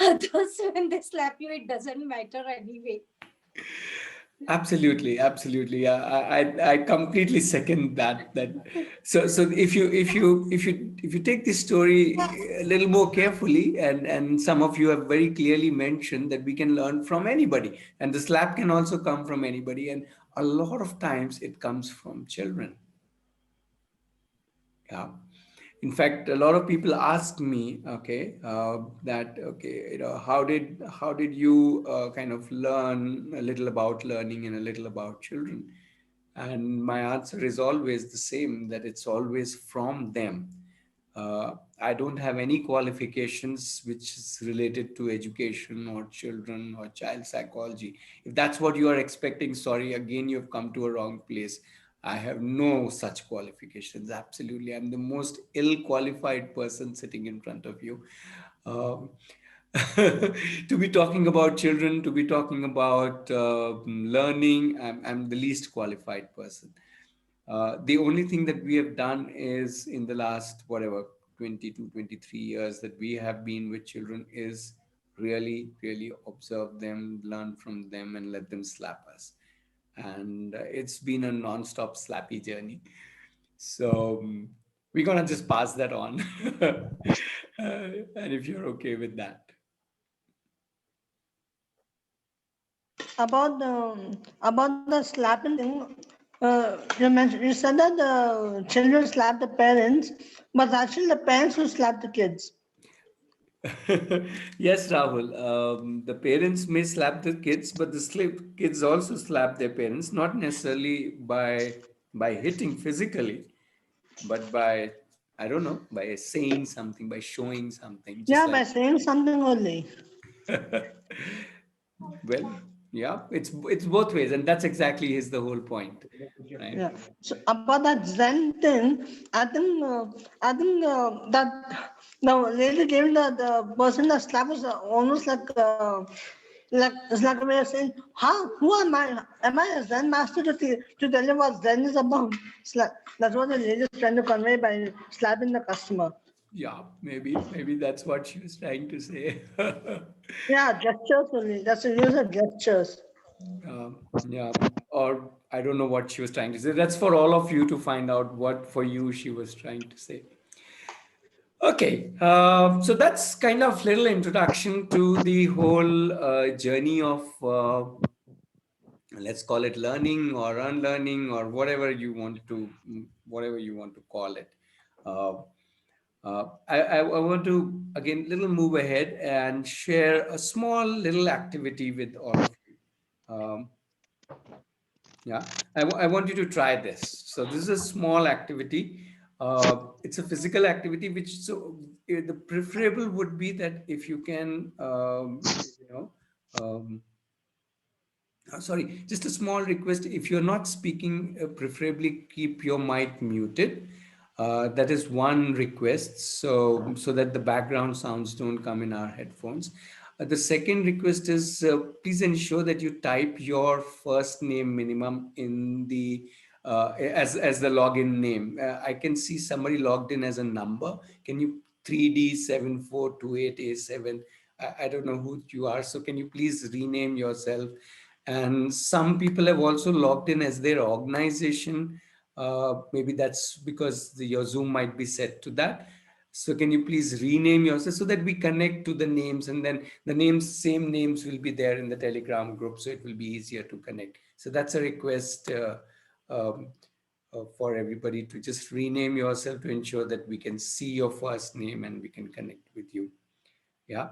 others, when they slap you, it doesn't matter anyway. absolutely, absolutely. Yeah, I completely second that. So if you take this story a little more carefully, and some of you have very clearly mentioned that we can learn from anybody, and the slap can also come from anybody, and a lot of times it comes from children. Yeah. In fact, a lot of people ask me, okay, that okay, how did you kind of learn a little about learning and a little about children? And my answer is always the same, that it's always from them. I don't have any qualifications which is related to education or children or child psychology. If that's what you are expecting, sorry, again, you've come to a wrong place. I have no such qualifications. Absolutely. I'm the most ill qualified person sitting in front of you. Um, to be talking about children, to be talking about learning, I'm the least qualified person. The only thing that we have done is in the last, whatever, 22, 23 years that we have been with children is really, really observe them, learn from them, and let them slap us. And it's been a non-stop slappy journey. So we're going to just pass that on. And if you're okay with that. About the slapping thing, you said that the children slap the parents, but actually the parents who slap the kids. Yes, Rahul. The parents may slap the kids, but the kids also slap their parents, not necessarily by hitting physically, but by, I don't know, by saying something, by showing something, just Yeah, by like, saying something only. well, yeah, it's both ways, and that's exactly is the whole point, right? Yeah. So about that Zen thing, I think that the lady gave the person the slap was almost like it's like a way of saying, "How? Who am I? Am I a Zen master to tell you what Zen is about?" That's what the lady is trying to convey by slapping the customer. Yeah, maybe that's what she was trying to say. Yeah, gestures only. That's the use of gestures. Yeah, or I don't know what she was trying to say. That's for all of you to find out what for you she was trying to say. Okay, so that's kind of little introduction to the whole journey of let's call it learning or unlearning or whatever you want to call it. Uh, I want to again little move ahead and share a small little activity with all of you. Yeah, I want you to try this. So this is a small activity. It's a physical activity, which the preferable would be that if you can, sorry, just a small request. If you're not speaking, preferably keep your mic muted. That is one request, so that the background sounds don't come in our headphones. The second request is please ensure that you type your first name minimum in the as the login name. I can see somebody logged in as a number. Can you 3D7428A7? I don't know who you are, so can you please rename yourself? And some people have also logged in as their organization. Maybe that's because your Zoom might be set to that. So can you please rename yourself so that we connect to the names, and then the same names will be there in the Telegram group, so it will be easier to connect. So that's a request um, for everybody to just rename yourself to ensure that we can see your first name and we can connect with you. Yeah.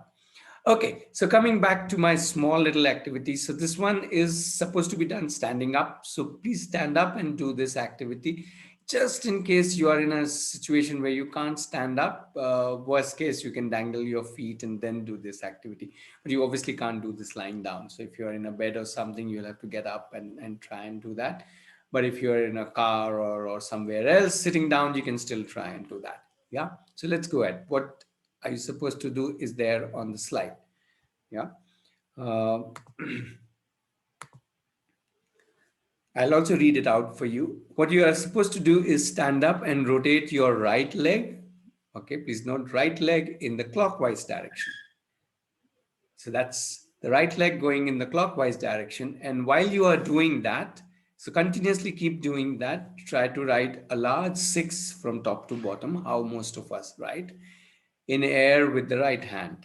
Okay, so coming back to my small little activity. So this one is supposed to be done standing up. So please stand up and do this activity. just in case you are in a situation where you can't stand up, worst case, you can dangle your feet and then do this activity. But you obviously can't do this lying down. So if you're in a bed or something, you'll have to get up and try and do that. But if you're in a car or somewhere else sitting down, you can still try and do that. Yeah. So let's go ahead. What are you supposed to do is there on the slide. Yeah. Uh, I'll also read it out for you. What you are supposed to do is stand up and rotate your right leg. Okay, please note right leg in the clockwise direction. So that's the right leg going in the clockwise direction. And while you are doing that, so continuously keep doing that. Try to write a large 6 from top to bottom, how most of us write, in air with the right hand.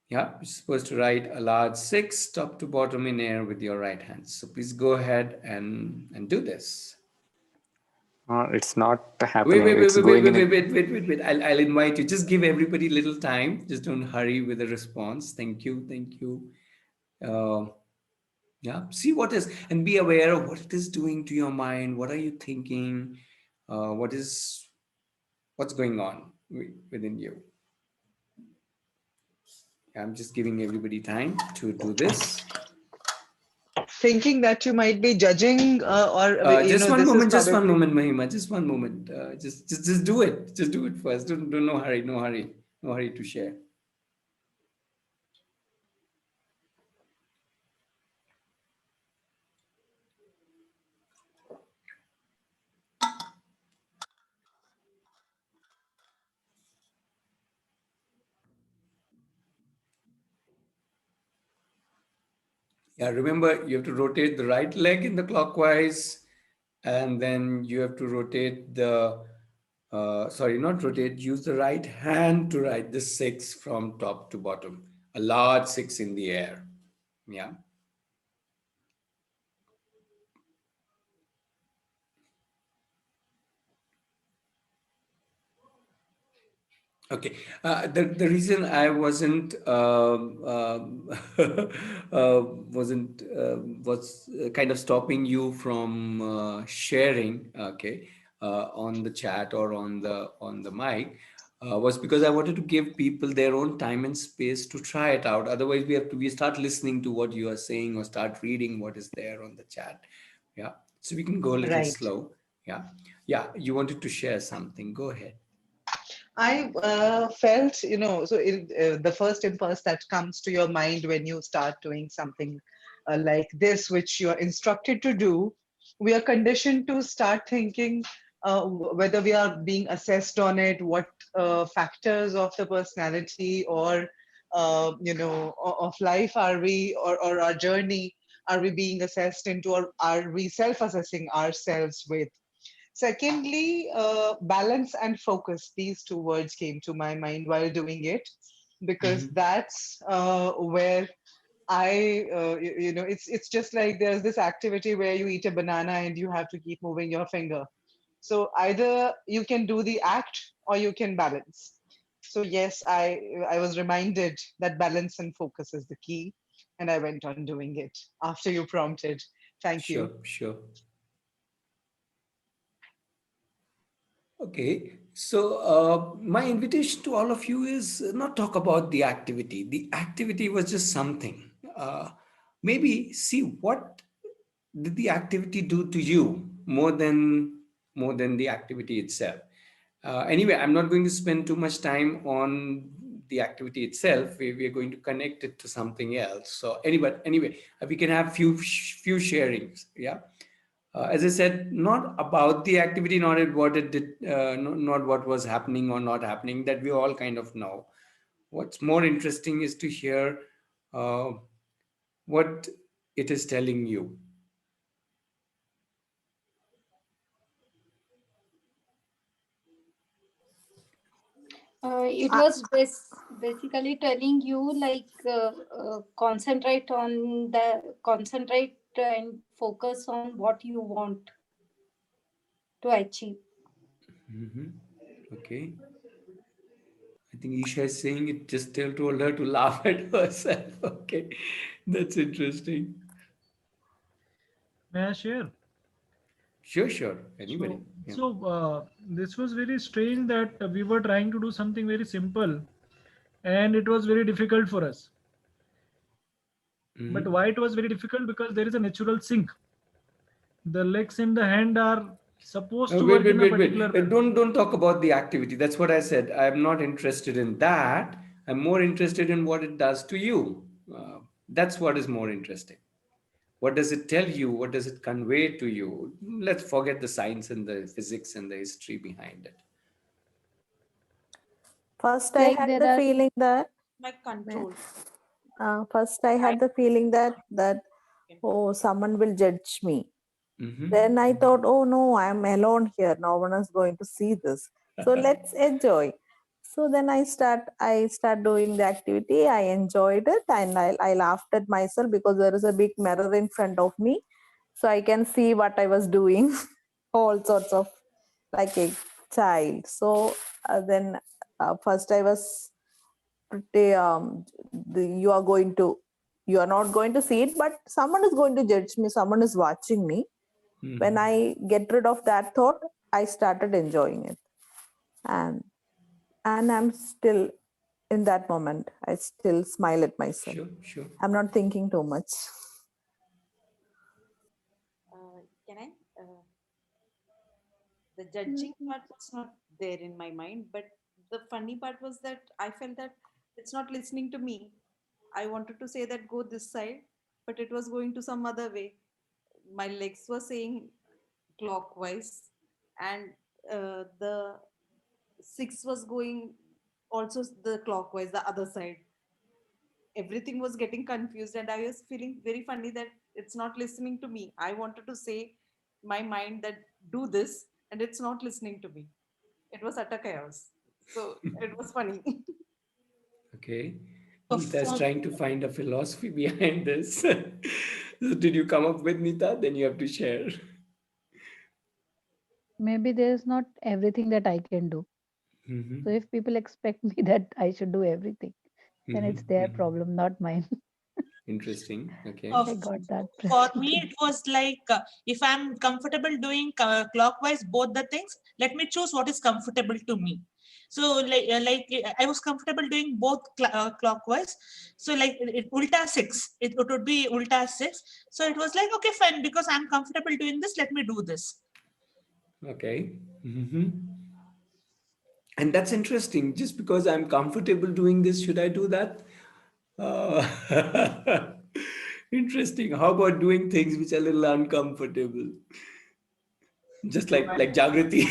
Yeah, you're supposed to write a large 6 top to bottom in air with your right hand. So please go ahead and do this. It's not Wait, happening. wait, wait, It's wait, wait, going wait, in. wait, wait, wait, wait. I'll invite you. Just give everybody a little time. Just don't hurry with the response. Thank you, thank you. Yeah, see what is, and be aware of what it is doing to your mind. What are you thinking? What's going on within you? I'm just giving everybody time to do this. Thinking that you might be judging, Just one this is moment, just one probably. moment, Mahima, just one moment. Just do it. Just do it first. Don't no hurry, no hurry to share. Yeah, remember you have to rotate the right leg in the clockwise, and then you have to rotate the, sorry, not rotate, use the right hand to write the 6 from top to bottom, a large 6 in the air. Yeah. Okay. The reason I wasn't was kind of stopping you from sharing, okay, on the chat or on the mic, was because I wanted to give people their own time and space to try it out. Otherwise, we start listening to what you are saying or start reading what is there on the chat. Yeah. So we can go a little Right. slow. Yeah. Yeah. You wanted to share something. Go ahead. I felt, so the first impulse that comes to your mind when you start doing something like this, which you're instructed to do, we are conditioned to start thinking whether we are being assessed on it, what factors of the personality or, of life are we, or our journey, are we being assessed into, or are we self-assessing ourselves with? Secondly, balance and focus. These two words came to my mind while doing it, because that's where it's just like there's this activity where you eat a banana and you have to keep moving your finger. So either you can do the act or you can balance. So yes, I was reminded that balance and focus is the key, and I went on doing it after you prompted. Thank you. Sure. Okay, so my invitation to all of you is not talk about the activity. The activity was just something. Maybe see what did the activity do to you more than the activity itself. Anyway, I'm not going to spend too much time on the activity itself. We are going to connect it to something else. So anyway, we can have few sharings. Yeah. As I said, not about the activity, not at what it did, not what was happening or not happening. That we all kind of know. What's more interesting is to hear uh, what it is telling you. It was basically telling you like concentrate and focus on what you want to achieve. Okay. I think Isha is saying it just told her to laugh at herself. Okay. That's interesting. May I share? Sure. Anybody? So, Yeah. this was very strange that we were trying to do something very simple, and it was very difficult for us. But why it was very difficult? Because there is a natural sync. The legs in the hand are supposed to work in a particular manner. Don't talk about the activity. That's what I said. I'm not interested in that. I'm more interested in what it does to you. That's what is more interesting. What does it tell you? What does it convey to you? Let's forget the science and the physics and the history behind it. First, I Like had there the are feeling that My control. first I had the feeling that oh, someone will judge me. Then I thought, oh no, I'm alone here. No one is going to see this. So let's enjoy. So then I start doing the activity. I enjoyed it and I laughed at myself because there is a big mirror in front of me. So I can see what I was doing, all sorts of like a child. So then first I was pretty you are not going to see it, but someone is going to judge me, someone is watching me. When I get rid of that thought, I started enjoying it. And I'm still in that moment. I still smile at myself. Sure. I'm not thinking too much. Can I? The judging part was not there in my mind, but the funny part was that I felt that it's not listening to me. I wanted to say that go this side, but it was going to some other way. My legs were saying clockwise, and the six was going also the clockwise, the other side. Everything was getting confused, and I was feeling very funny that it's not listening to me. I wanted to say my mind that do this, and it's not listening to me. It was utter chaos. So it was funny. Okay. So Nita is for trying to find a philosophy behind this. So did you come up with, Nita? Then you have to share. Maybe there's not everything that I can do. So if people expect me that I should do everything, then it's their problem, not mine. Interesting. Okay. I got that For present. me, it was like if I'm comfortable doing clockwise both the things, let me choose what is comfortable to me. So I was comfortable doing both clockwise. So like ulta six, it would be ulta six. So it was like okay, fine, because I'm comfortable doing this. Let me do this. Okay. And that's interesting. Just because I'm comfortable doing this, should I do that? Uh, Interesting. How about doing things which are a little uncomfortable? Just like Jagriti.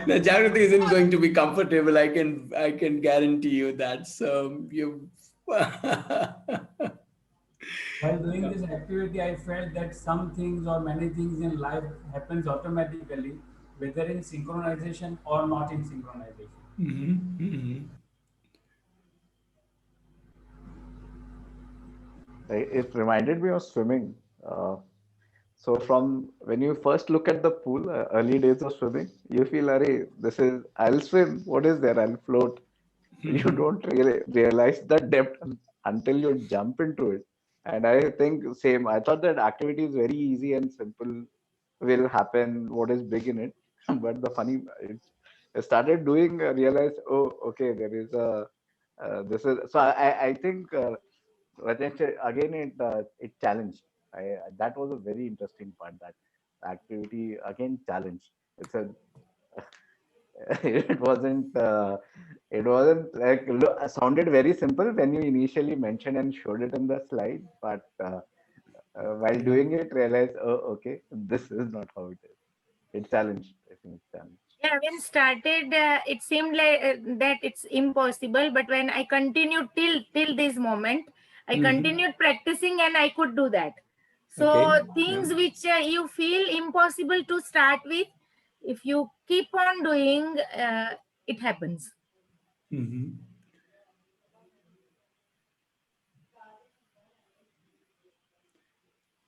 Now Jagriti isn't going to be comfortable. I can guarantee you that. So you. While doing this activity, I felt that some things or many things in life happens automatically, whether in synchronization or not in synchronization. It reminded me of swimming. So from when you first look at the pool, early days of swimming, you feel, "Arey, I'll swim. What is there? I'll float." You don't really realize the depth until you jump into it. And I think same. I thought that activity is very easy and simple, will happen. What is big in it? But the funny, I started doing, realize, oh, okay, there is a. This is so. I think. Rajesh, again, it challenged. That was a very interesting part. That activity again challenge. It's a it wasn't like sounded very simple when you initially mentioned and showed it in the slide, but while doing it, realized, oh, okay, this is not how it is. It challenged. I think it's challenged. Yeah, when started, it seemed like that it's impossible. But when I continued till this moment, I continued practicing, and I could do that. So Okay. things which you feel impossible to start with, if you keep on doing, it happens.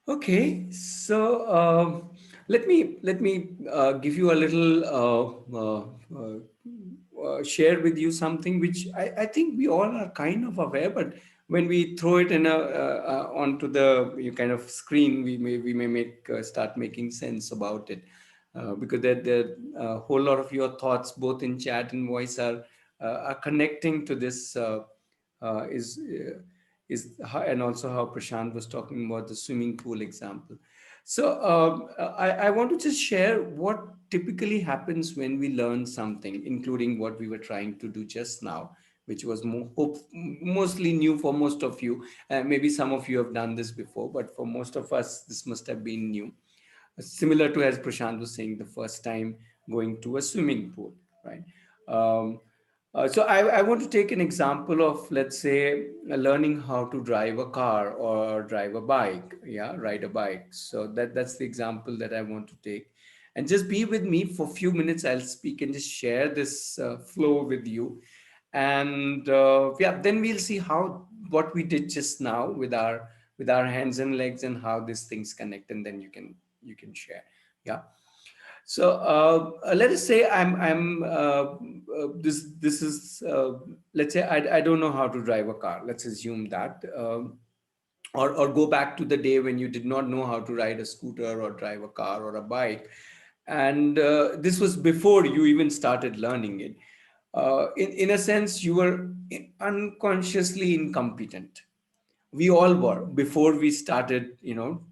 Okay, so let me give you a little share with you something which I think we all are kind of aware, but when we throw it in onto the kind of screen, we may make start making sense about it, because there a whole lot of your thoughts, both in chat and voice, are connecting to this. Is And also how Prashant was talking about the swimming pool example. So I want to just share what typically happens when we learn something, including what we were trying to do just now, which was mostly new for most of you. Maybe some of you have done this before, but for most of us, this must have been new. Similar to, as Prashant was saying, the first time going to a swimming pool, right? Um, so I want to take an example of, let's say, learning how to drive a car or drive a bike, yeah, ride a bike. So that's the example that I want to take. And just be with me for a few minutes. I'll speak and just share this flow with you. And yeah, then we'll see how what we did just now with our hands and legs, and how these things connect, and then you can share. Yeah. So let us say I'm this is let's say I don't know how to drive a car. Let's assume that, or go back to the day when you did not know how to ride a scooter or drive a car or a bike, and this was before you even started learning it. In a sense, you were unconsciously incompetent. We all were before we started,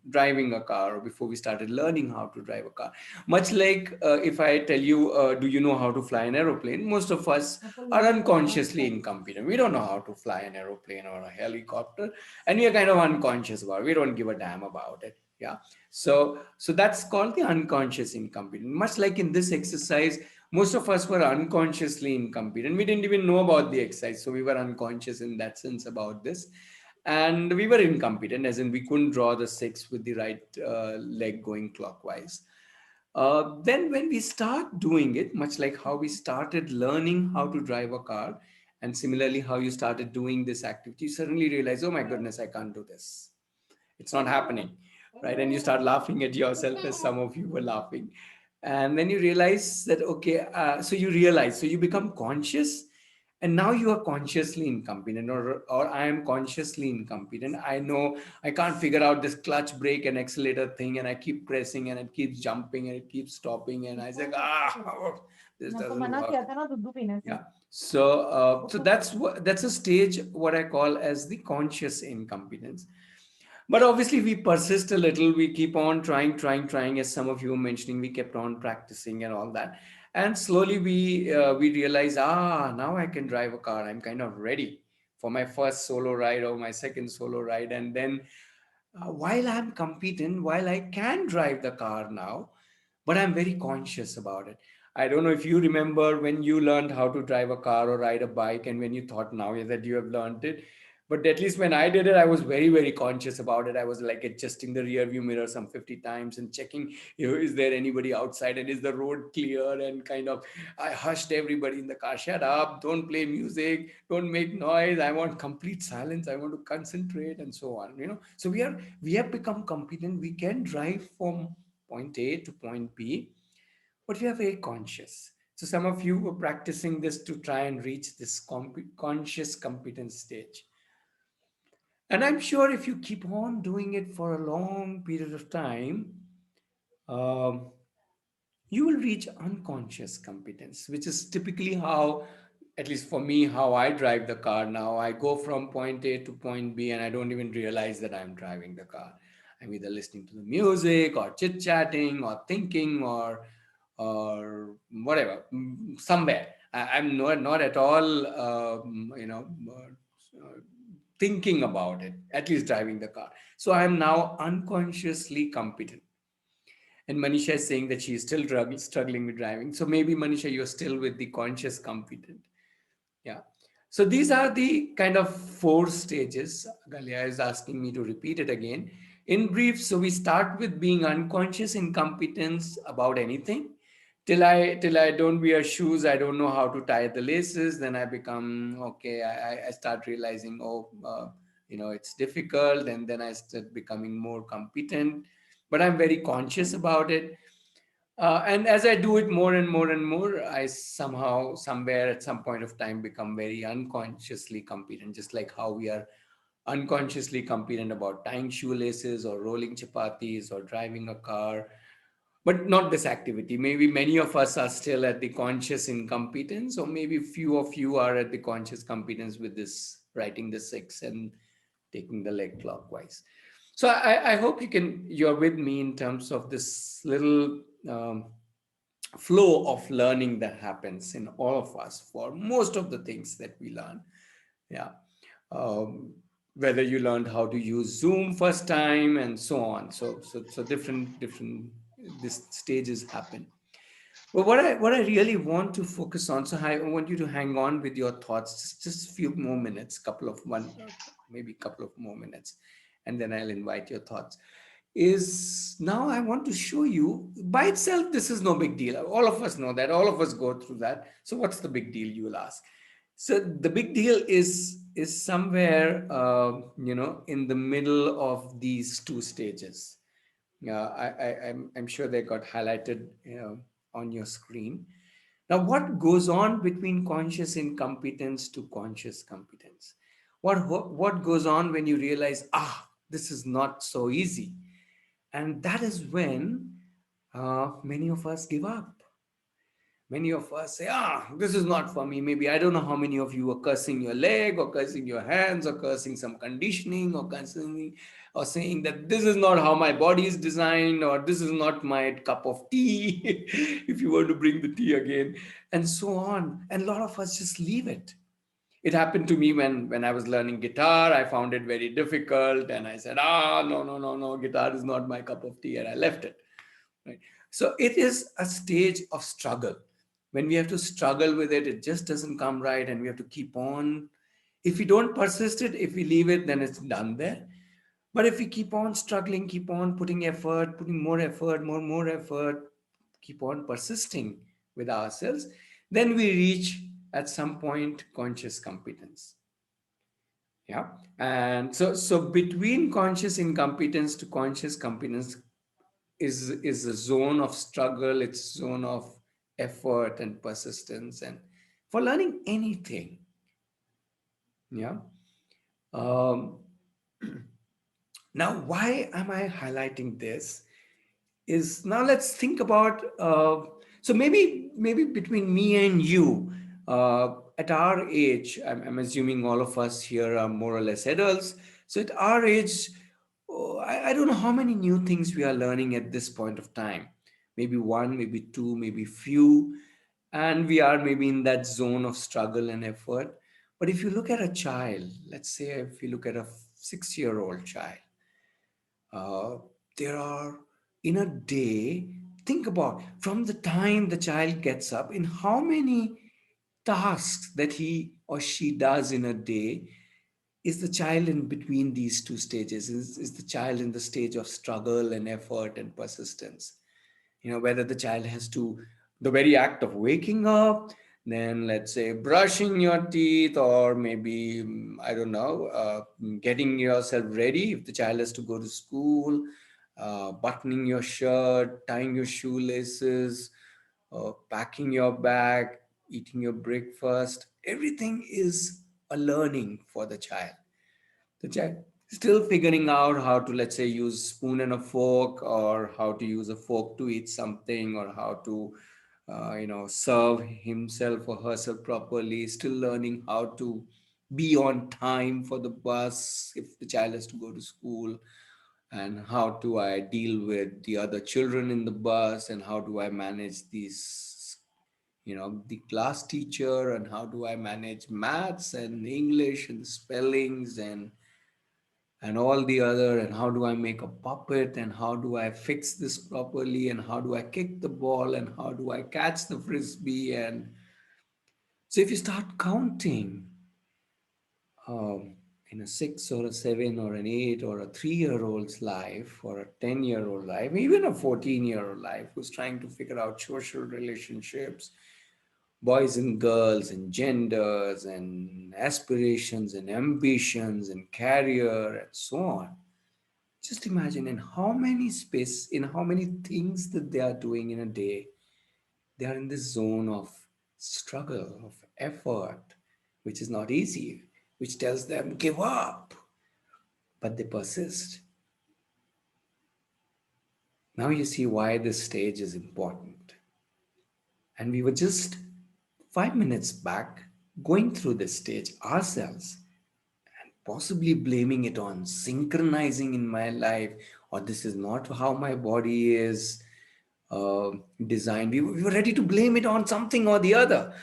driving a car, or before we started learning how to drive a car. Much like, if I tell you, do you know how to fly an aeroplane, most of us are unconsciously incompetent. We don't know how to fly an aeroplane or a helicopter, and we are kind of unconscious about it. We don't give a damn about it. Yeah. So that's called the unconscious incompetent. Much like in this exercise, most of us were unconsciously incompetent. We didn't even know about the exercise, so we were unconscious in that sense about this. And we were incompetent, as in we couldn't draw the six with the right leg going clockwise. Then when we start doing it, much like how we started learning how to drive a car, and similarly how you started doing this activity, you suddenly realize, oh my goodness, I can't do this. It's not happening, right? And you start laughing at yourself, as some of you were laughing. And then you realize that, okay, so you become conscious, and now you are consciously incompetent, or I am consciously incompetent. I know I can't figure out this clutch, brake, and accelerator thing, and I keep pressing, and it keeps jumping, and it keeps stopping, and I say, this doesn't work. Yeah. So that's a stage, what I call as the conscious incompetence. But obviously, we persist a little. We keep on trying. As some of you were mentioning, we kept on practicing and all that. And slowly we realize, now I can drive a car. I'm kind of ready for my first solo ride or my second solo ride. And then while I'm competent, while I can drive the car now, but I'm very conscious about it. I don't know if you remember when you learned how to drive a car or ride a bike, and when you thought now that you have learned it. But at least when I did it, I was very, very conscious about it. I was like adjusting the rear view mirror some 50 times and checking, is there anybody outside, and is the road clear? And kind of, I hushed everybody in the car, shut up, don't play music, don't make noise. I want complete silence. I want to concentrate, and so on. So we have become competent. We can drive from point A to point B, but we are very conscious. So some of you were practicing this to try and reach this conscious competence stage. And I'm sure if you keep on doing it for a long period of time, um, you will reach unconscious competence, which is typically how, at least for me, how I drive the car now. I go from point A to point B, and I don't even realize that I'm driving the car. I'm either listening to the music, or chit chatting, or thinking, or whatever, somewhere. I'm not at all, thinking about it, at least driving the car. So I'm now unconsciously competent. And Manisha is saying that she is still struggling with driving. So maybe, Manisha, you're still with the conscious competent. Yeah. So these are the kind of four stages. Galia is asking me to repeat it again. In brief, so we start with being unconscious incompetence about anything. Till I don't wear shoes, I don't know how to tie the laces. Then I become okay. I start realizing, it's difficult, and then I start becoming more competent. But I'm very conscious about it. And as I do it more and more and more, I somehow, somewhere, at some point of time, become very unconsciously competent, just like how we are unconsciously competent about tying shoelaces or rolling chapatis or driving a car, but not this activity. Maybe many of us are still at the conscious incompetence, or maybe few of you are at the conscious competence with this writing the six and taking the leg clockwise. So I hope you're with me in terms of this little flow of learning that happens in all of us for most of the things that we learn. Yeah. um, Whether you learned how to use Zoom first time and so on. So different this stages happen. But what I really want to focus on, so I want you to hang on with your thoughts just a few more minutes, maybe couple of more minutes, and then I'll invite your thoughts. Is now I want to show you by itself, this is no big deal. All of us know that, all of us go through that. So what's the big deal, you will ask? So the big deal is somewhere in the middle of these two stages. I'm sure they got highlighted on your screen. Now, what goes on between conscious incompetence to conscious competence? What goes on when you realize, this is not so easy? And that is when many of us give up. Many of us say, this is not for me. Maybe I don't know how many of you are cursing your leg or cursing your hands or cursing some conditioning or cursing or saying that this is not how my body is designed or this is not my cup of tea, if you were to bring the tea again, and so on. And a lot of us just leave it. It happened to me when I was learning guitar. I found it very difficult and I said, no, guitar is not my cup of tea, and I left it. Right? So it is a stage of struggle. When we have to struggle with it, it just doesn't come right, and we have to keep on. If we don't persist it, if we leave it, then it's done there. But if we keep on struggling, keep on putting effort, putting more effort, more effort, keep on persisting with ourselves, then we reach at some point conscious competence. Yeah. And so between conscious incompetence to conscious competence is a zone of struggle, it's a zone of effort and persistence, and for learning anything. Yeah. um, Now, why am I highlighting this is, now let's think about so maybe between me and you, at our age, I'm assuming all of us here are more or less adults. So at our age, I don't know how many new things we are learning at this point of time. Maybe one, maybe two, maybe few, and we are maybe in that zone of struggle and effort. But if you look at a child, let's say if you look at a 6-year-old child, uh, there are, in a day, think about from the time the child gets up, in how many tasks that he or she does in a day, is the child in between these two stages? Is the child in the stage of struggle and effort and persistence? Whether the child has to, the very act of waking up, then let's say brushing your teeth, or maybe I don't know, getting yourself ready if the child has to go to school, buttoning your shirt, tying your shoelaces, packing your bag, eating your breakfast. Everything is a learning for the child. The child still figuring out how to, let's say, use spoon and a fork, or how to use a fork to eat something, or how to serve himself or herself properly, still learning how to be on time for the bus if the child has to go to school, and how do I deal with the other children in the bus, and how do I manage these, the class teacher, and how do I manage maths and English and spellings and all the other, and how do I make a puppet, and how do I fix this properly, and how do I kick the ball, and how do I catch the frisbee. And so if you start counting, in a 6 or a 7 or an 8 or a 3-year-old's life, or a 10-year-old life, even a 14-year-old life, who's trying to figure out social relationships, boys and girls, and genders, and aspirations, and ambitions, and career, and so on. Just imagine in how many things that they are doing in a day, they are in this zone of struggle, of effort, which is not easy, which tells them, give up. but they persist. Now you see why this stage is important. And we were just 5 minutes back going through this stage ourselves, possibly blaming it on synchronizing in my life, or this is not how my body is uh, designed. We were ready to blame it on something or the other,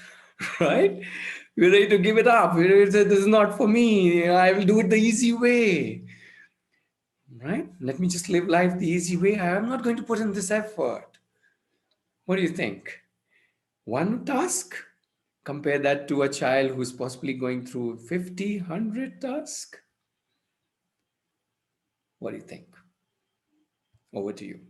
right? We're ready to give it up. We're ready to say, this is not for me. I will do it the easy way, right? Let me just live life the easy way. I am not going to put in this effort. What do you think? One task? Compare that to a child who's possibly going through 50, 100 tasks. What do you think? Over to you.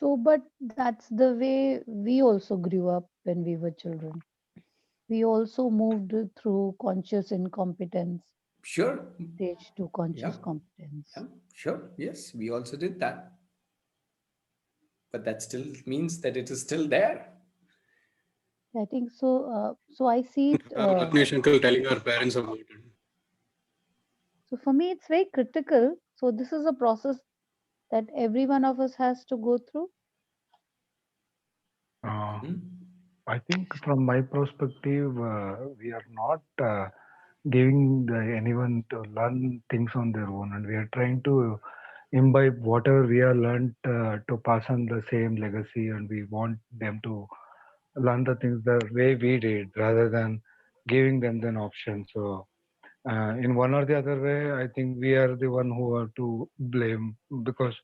So, but that's the way we also grew up when we were children. We also moved through conscious incompetence Sure. stage to Yeah. conscious competence. Yeah. Sure. Yes, we also did that. But that still means that it is still there. I think so. So I see it. Ratnesh uncle telling our parents about it. So for me, it's very critical. So this is a process that every one of us has to go through. I think from my perspective, we are not giving anyone to learn things on their own, and we are trying to imbibe whatever we have learned to pass on the same legacy, and we want them to learn the things the way we did rather than giving them an option. So in one or the other way, I think we are the one who are to blame because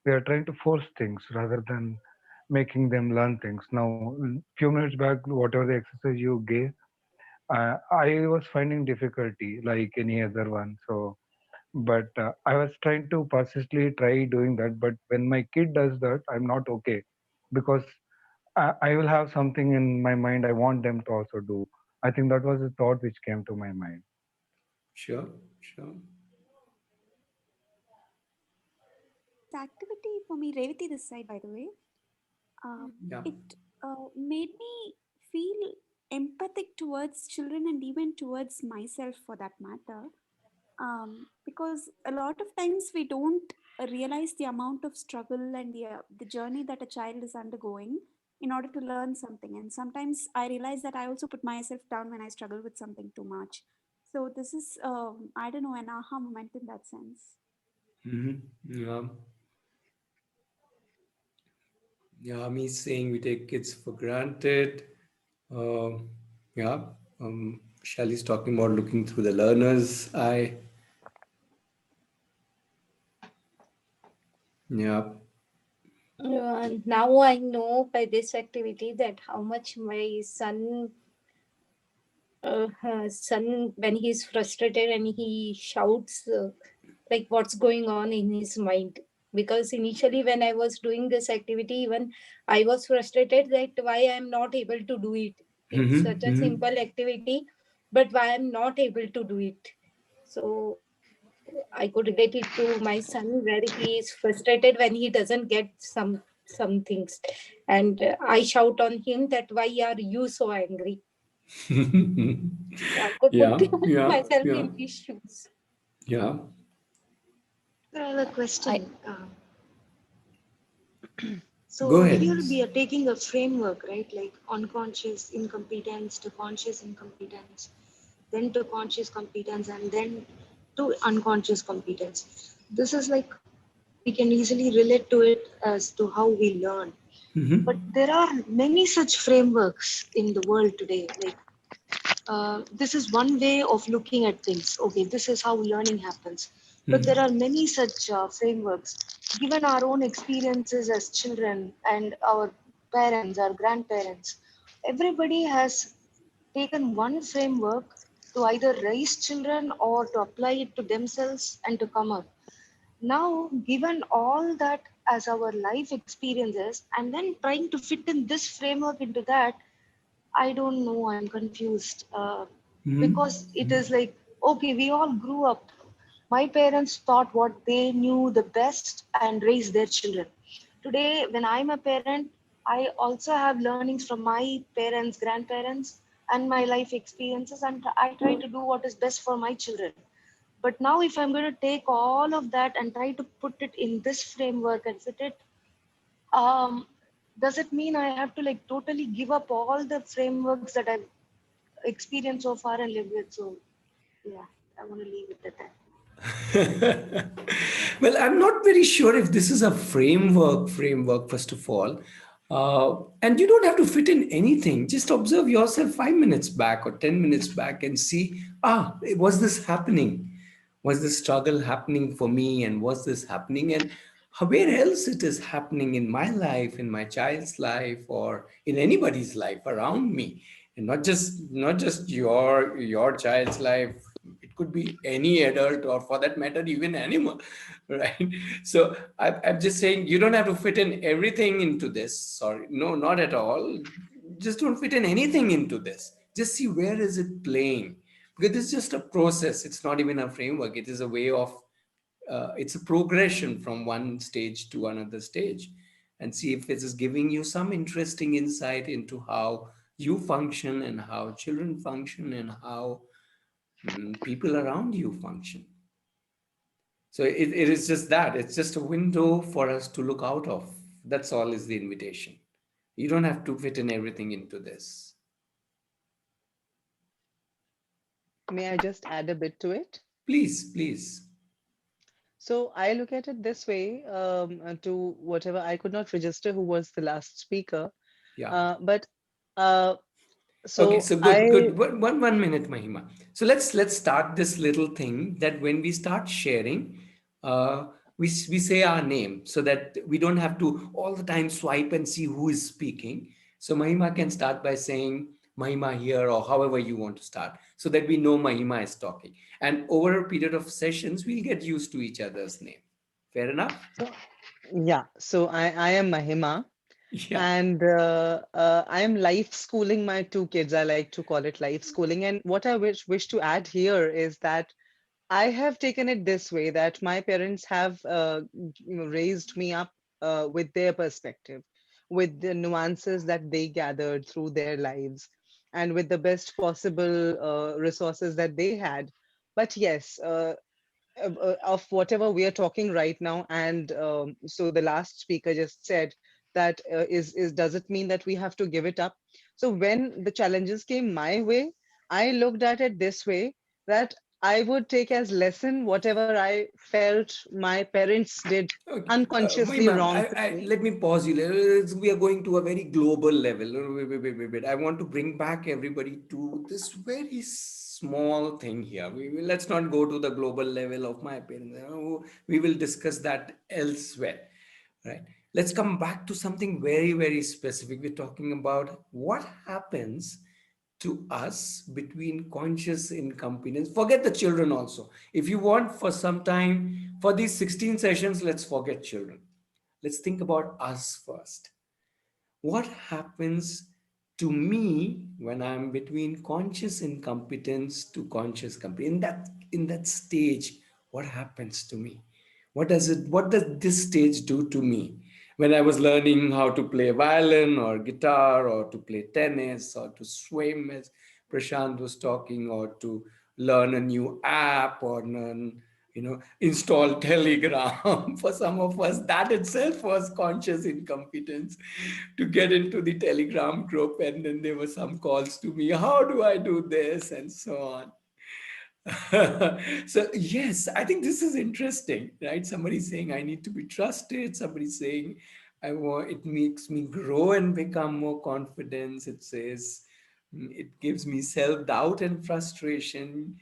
we are trying to force things rather than making them learn things. Now, few minutes back, whatever the exercise you gave, I was finding difficulty like any other one. So, but I was trying to persistently try doing that. But when my kid does that, I'm not okay because I will have something in my mind I want them to also do. I think that was the thought which came to my mind. Sure. Sure. Activity for me, Revati this side, by the way, Yeah. it made me feel empathic towards children and even towards myself for that matter. Because a lot of times we don't realize the amount of struggle and the journey that a child is undergoing in order to learn something. And sometimes I realize that I also put myself down when I struggle with something too much. So this is, I don't know, an aha moment in that sense. Yeah. Yeah, me saying we take kids for granted. Um, yeah. Shali's talking about looking through the learner's eye. Yeah. Now I know by this activity that how much my son when he's frustrated and he shouts like what's going on in his mind, because initially when I was doing this activity, even I was frustrated that why I'm not able to do it. It's such a simple activity, but why I'm not able to do it. So I could relate it to my son where he is frustrated when he doesn't get some things, and I shout on him that why are you so angry. So I could put Yeah. Yeah. myself Yeah. in his shoes. Yeah. I have a question. Go So when ahead. you'll be taking a framework, right, like unconscious incompetence to conscious incompetence, then to conscious competence, and then to unconscious competence. This is like we can easily relate to it as to how we learn. But there are many such frameworks in the world today. Like this is one way of looking at things. Okay, this is how learning happens. But there are many such frameworks. Given our own experiences as children and our parents, our grandparents, everybody has taken one framework to either raise children or to apply it to themselves and to come up. Now, given all that as our life experiences, and then trying to fit in this framework into that, I don't know, I'm confused. Hmm. Because it is like, okay, we all grew up. My parents thought what they knew the best and raised their children. Today, when I'm a parent, I also have learnings from my parents, grandparents, and my life experiences, and I try to do what is best for my children. But now, if I'm going to take all of that and try to put it in this framework and fit it, um, does it mean I have to like totally give up all the frameworks that I've experienced so far and lived with? So, yeah, I want to leave it at that. Well, I'm not very sure if this is a framework, first of all. And you don't have to fit in anything. Just observe yourself 5 minutes back or 10 minutes back and see, was this happening? Was this struggle happening for me? And was this happening? And where else it is happening in my life, in my child's life, or in anybody's life around me? And not just your child's life. It could be any adult, or for that matter even animal. Right? So I'm just saying, you don't have to fit in everything into this. Sorry, no, not at all. Just don't fit in anything into this. Just see, where is it playing, because it's just a process. It's not even a framework. It is a way of it's a progression from one stage to another stage, and see if it is giving you some interesting insight into how you function and how children function and how people around you function. So it is just that. It's just a window for us to look out of. That's all is the invitation. You don't have to fit in everything into this. May I just add a bit to it? Please, please. So I look at it this way, to whatever I could not register who was the last speaker, Yeah. but uh, Okay, so so good, I good. One minute, Mahima. So let's start this little thing that when we start sharing, uh, we say our name so that we don't have to all the time swipe and see who is speaking. So Mahima can start by saying Mahima here, or however you want to start, so that we know Mahima is talking. And over a period of sessions, we'll get used to each other's name. Fair enough? so yeah, so I am Mahima, Yeah. and I am life schooling my two kids. I like to call it life schooling. And what I wish to add here is that I have taken it this way, that my parents have raised me up with their perspective, with the nuances that they gathered through their lives, and with the best possible resources that they had. But yes, of whatever we are talking right now, and so the last speaker just said that is does it mean that we have to give it up? So when the challenges came my way, I looked at it this way, that I would take as lesson whatever I felt my parents did Okay. unconsciously Mahima, wrong to me. let me pause you. We are going to a very global level. Wait. I want to bring back everybody to this very small thing here. Let's not go to the global level of my parents. We will discuss that elsewhere. Right. Let's come back to something very, very specific. We're talking about what happens to us between conscious incompetence. Forget the children also. If you want, for some time, for these 16 sessions, let's forget children. Let's think about us first. What happens to me when I'm between conscious incompetence to conscious competence? In that stage, what happens to me? What does this stage do to me? When I was learning how to play violin or guitar, or to play tennis, or to swim, as Prashant was talking, or to learn a new app, or learn, install Telegram. For some of us, that itself was conscious incompetence, to get into the Telegram group. And then there were some calls to me, how do I do this, and so on. So yes, I think this is interesting, right? Somebody saying I need to be trusted. Somebody saying I want, it makes me grow and become more confidence. It says it gives me self-doubt and frustration.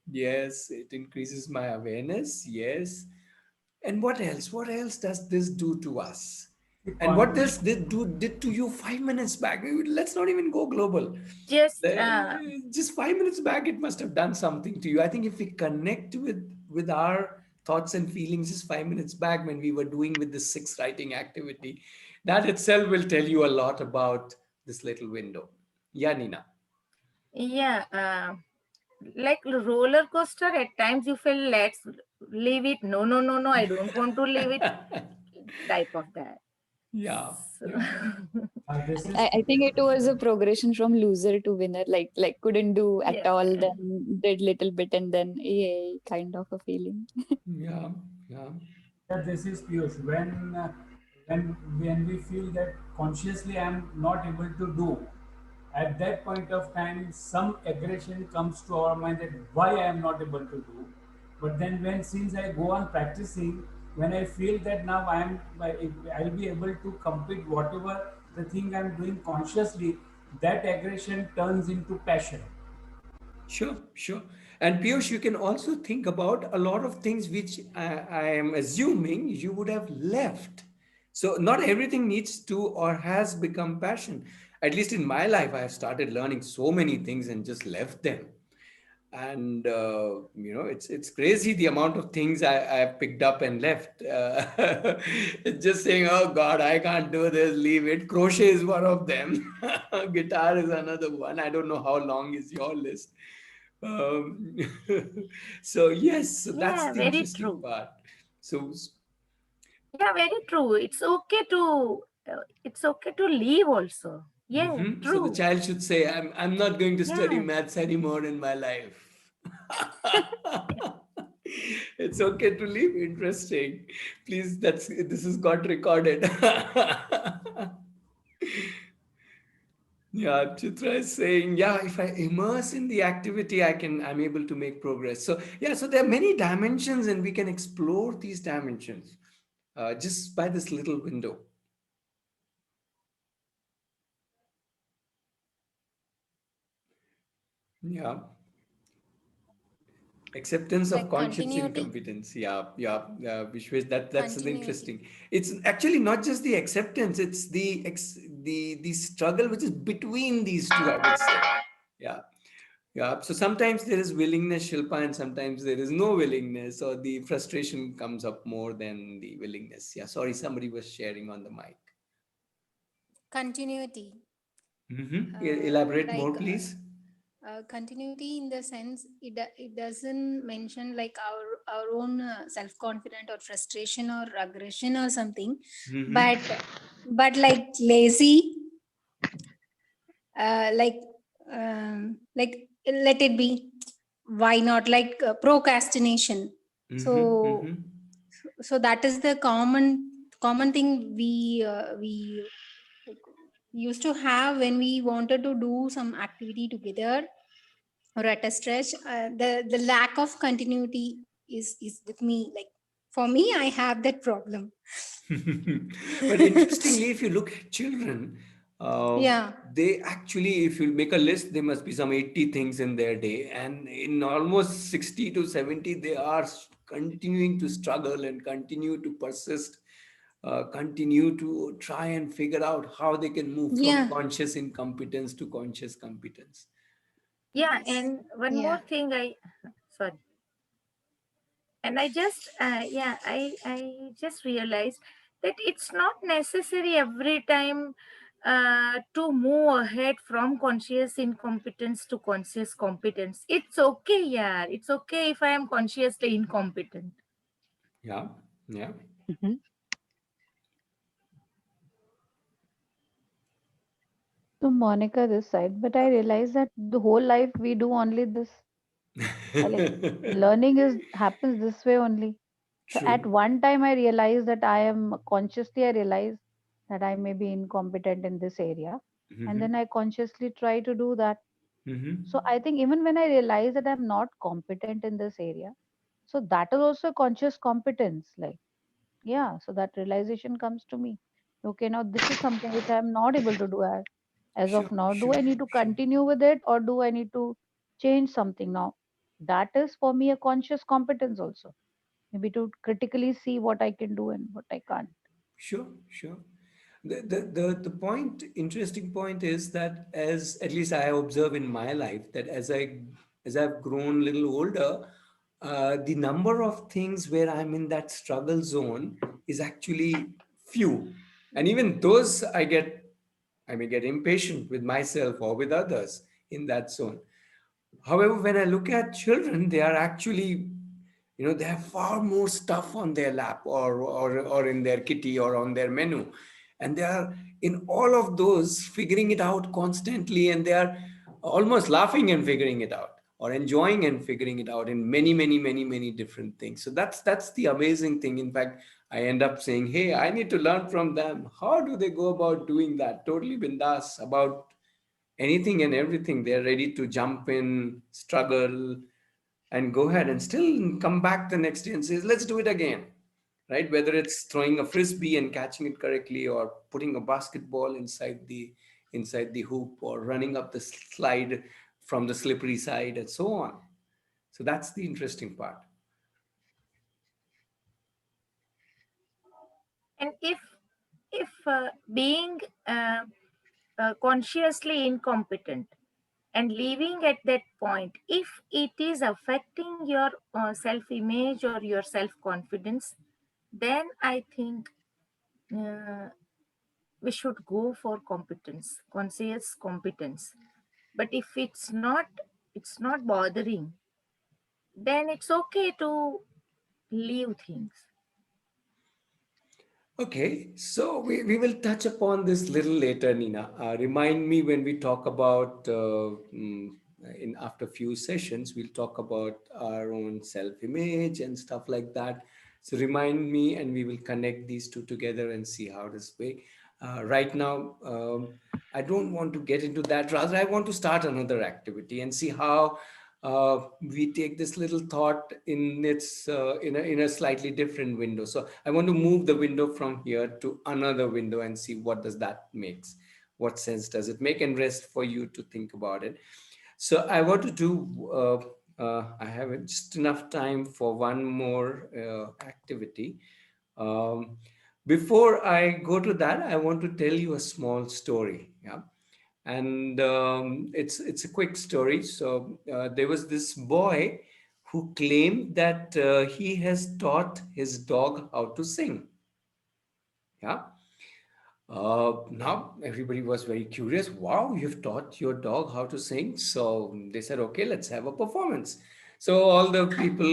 Yes, it increases my awareness. Yes. And what else? What else does this do to us? And what Con- this did to you 5 minutes back? Let's not even go global. just Just 5 minutes back, it must have done something to you. I think if we connect with our thoughts and feelings just 5 minutes back, when we were doing with the 6 writing activity, that itself will tell you a lot about this little window. Yeah, Nina. Yeah, like roller coaster, at times you feel let's leave it. No, no, no, no, I don't want to leave it. Type of that. Yeah, So, yeah. This is I think it was a progression from loser to winner. Like couldn't do at yeah. all, then did little bit, and then yay, kind of a feeling. Yeah, yeah. Yeah, this is Piyush. When we feel that consciously I am not able to do, at that point of time, some aggression comes to our mind that why I am not able to do. But then when since I go on practicing, when I feel that now I'll be able to complete whatever the thing I'm doing consciously, that aggression turns into passion. Sure, sure. And Piyush, you can also think about a lot of things which I am assuming you would have left. So not everything needs to or has become passion. At least in my life, I have started learning so many things and just left them. And it's crazy the amount of things I picked up and left. It's just saying, oh God, I can't do this, leave it. Crochet is one of them. Guitar is another one. I don't know how long is your list. um, so yes, so that's Yeah, the very interesting true. part. So Yeah, very true. It's okay to leave also. Yeah, so the true. child should say, I'm not going to study Yeah. maths anymore in my life. It's okay to leave. Interesting. Please, this has got recorded. Yeah, Chitra is saying, yeah, if I immerse in the activity, I'm able to make progress. So yeah, so there are many dimensions, and we can explore these dimensions just by this little window. Yeah. Acceptance of Like conscious continuity. incompetence. Yeah, yeah, yeah. Vishwesh, that's an Continuity. interesting. It's actually not just the acceptance; it's the struggle which is between these two, I would say. Yeah, yeah. So sometimes there is willingness, Shilpa, and sometimes there is no willingness, or the frustration comes up more than the willingness. Yeah. Sorry, somebody was sharing on the mic. Continuity. Elaborate more, Like please. continuity in the sense it doesn't mention like our own self confident or frustration or aggression or something, Mm-hmm. but like lazy, like let it be. Why not like procrastination? Mm-hmm. So Mm-hmm. that is the common thing we like, used to have when we wanted to do some activity together or at a stretch. The lack of continuity is with me. Like for me, I have that problem. But interestingly, if you look at children, uh, Yeah. they actually, if you make a list, there must be some 80 things in their day. And in almost 60 to 70, they are continuing to struggle and continue to persist, continue to try and figure out how they can move from Yeah. conscious incompetence to conscious competence. Yeah, Yes. and one more Yeah. thing sorry. And I just realized that it's not necessary every time to move ahead from conscious incompetence to conscious competence. It's okay, yeah. It's okay if I am consciously incompetent. Yeah, yeah. Mhm. So Monica this side, but I realize that the whole life we do only this. Like learning is happens this way only. So at True. one time I realized that I realized that I may be incompetent in this area. And Mm-hmm. then I consciously try to do that. So Mm-hmm. I think even when I realize that I'm not competent in this area, so that is also conscious competence. Like, yeah, so that realization comes to me. Okay, now this is something which I'm not able to do as Sure, of now. Do sure, I need to sure. continue with it or do I need to change something now? That is for me a conscious competence also. Maybe to critically see what I can do and what I can't. Sure, sure. The point, interesting point is that as at least I observe in my life that as I've grown a little older, the number of things where I'm in that struggle zone is actually few, and even those I may get impatient with myself or with others in that zone. However, when I look at children, they are actually, they have far more stuff on their lap or in their kitty or on their menu. And they are in all of those figuring it out constantly, and they are almost laughing and figuring it out, or enjoying and figuring it out in many, many, many, many different things. So that's the amazing thing. In fact, I end up saying, hey, I need to learn from them. How do they go about doing that? Totally bindas about anything and everything. They're ready to jump in, struggle, and go ahead and still come back the next day and says, let's do it again. Right? Whether it's throwing a frisbee and catching it correctly, or putting a basketball inside the hoop, or running up the slide from the slippery side, and so on. So that's the interesting part. And if being consciously incompetent and leaving at that point, if it is affecting your self-image or your self-confidence, then I think we should go for competence, conscious competence. But if it's not bothering, then it's okay to leave things. Okay, so we will touch upon this little later, Nina. Remind me when we talk about, in after few sessions, we'll talk about our own self-image and stuff like that. So remind me, and we will connect these two together and see how this way. Right now, I don't want to get into that. Rather, I want to start another activity and see how we take this little thought in its in a slightly different window. So I want to move the window from here to another window and see what does that makes. What sense does it make, and rest for you to think about it. So I want to do. I have just enough time for one more activity. Um, Before I go to that, I want to tell you a small story. Yeah, and it's a quick story. So there was this boy who claimed that he has taught his dog how to sing. Yeah. Now everybody was very curious. Wow, you've taught your dog how to sing. So they said, okay, let's have a performance. So all the people,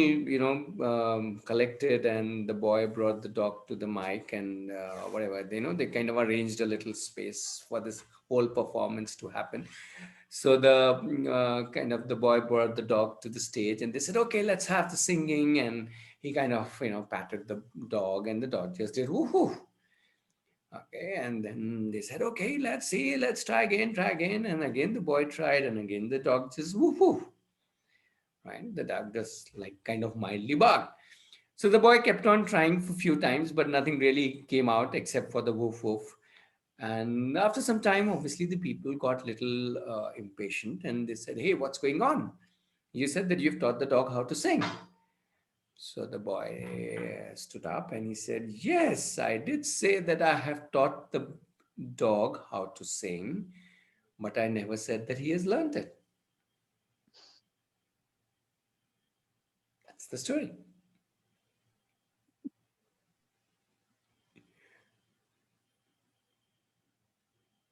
collected, and the boy brought the dog to the mic, and whatever, they kind of arranged a little space for this whole performance to happen. So the boy brought the dog to the stage, and they said, okay, let's have the singing. And he kind of, patted the dog, and the dog just did whoo. Okay, and then they said, okay, let's see, let's try again. And again, the boy tried, and again, the dog just woof woof. Right? The dog just like kind of mildly barked. So the boy kept on trying for a few times, but nothing really came out except for the woof woof. And after some time, obviously, the people got little impatient, and they said, hey, what's going on? You said that you've taught the dog how to sing. So the boy stood up and he said, yes, I did say that I have taught the dog how to sing, but I never said that he has learned it. That's the story.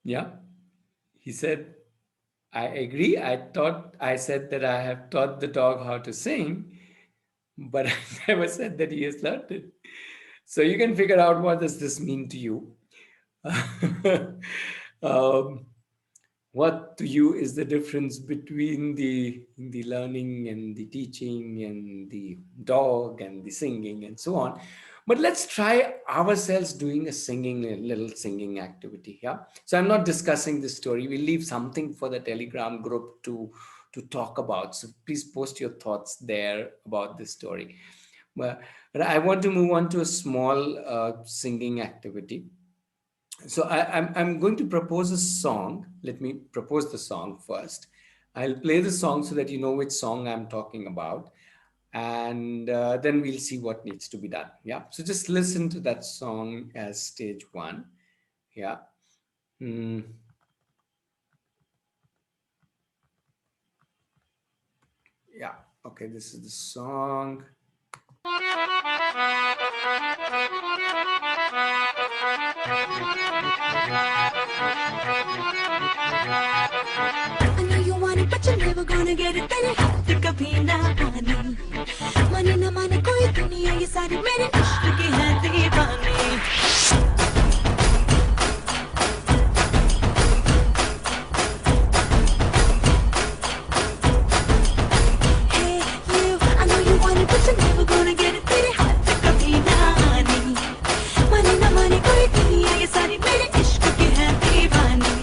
Yeah. He said, I agree. I said that I have taught the dog how to sing, but I never said that he has learned it. So you can figure out what does this mean to you. um, what to you is the difference between the learning and the teaching and the dog and the singing and so on. But let's try ourselves doing a little singing activity. Yeah. So I'm not discussing this story. We'll leave something for the Telegram group to talk about. So please post your thoughts there about this story. But I want to move on to a small singing activity. So I'm going to propose a song. Let me propose the song first. I'll play the song so that you know which song I'm talking about. And then we'll see what needs to be done. Yeah. So just listen to that song as stage one. Yeah. Yeah. Okay. This is the song. never gonna get it तेरे हाथ कभी ना आनी माने ना माने कोई दुनिया ये सारी मेरे इश्क की है दीवानी Hey you I know you want it but you're never gonna get it तेरे हाथ कभी ना आनी माने ना माने कोई दुनिया ये सारी मेरे इश्क की है दीवानी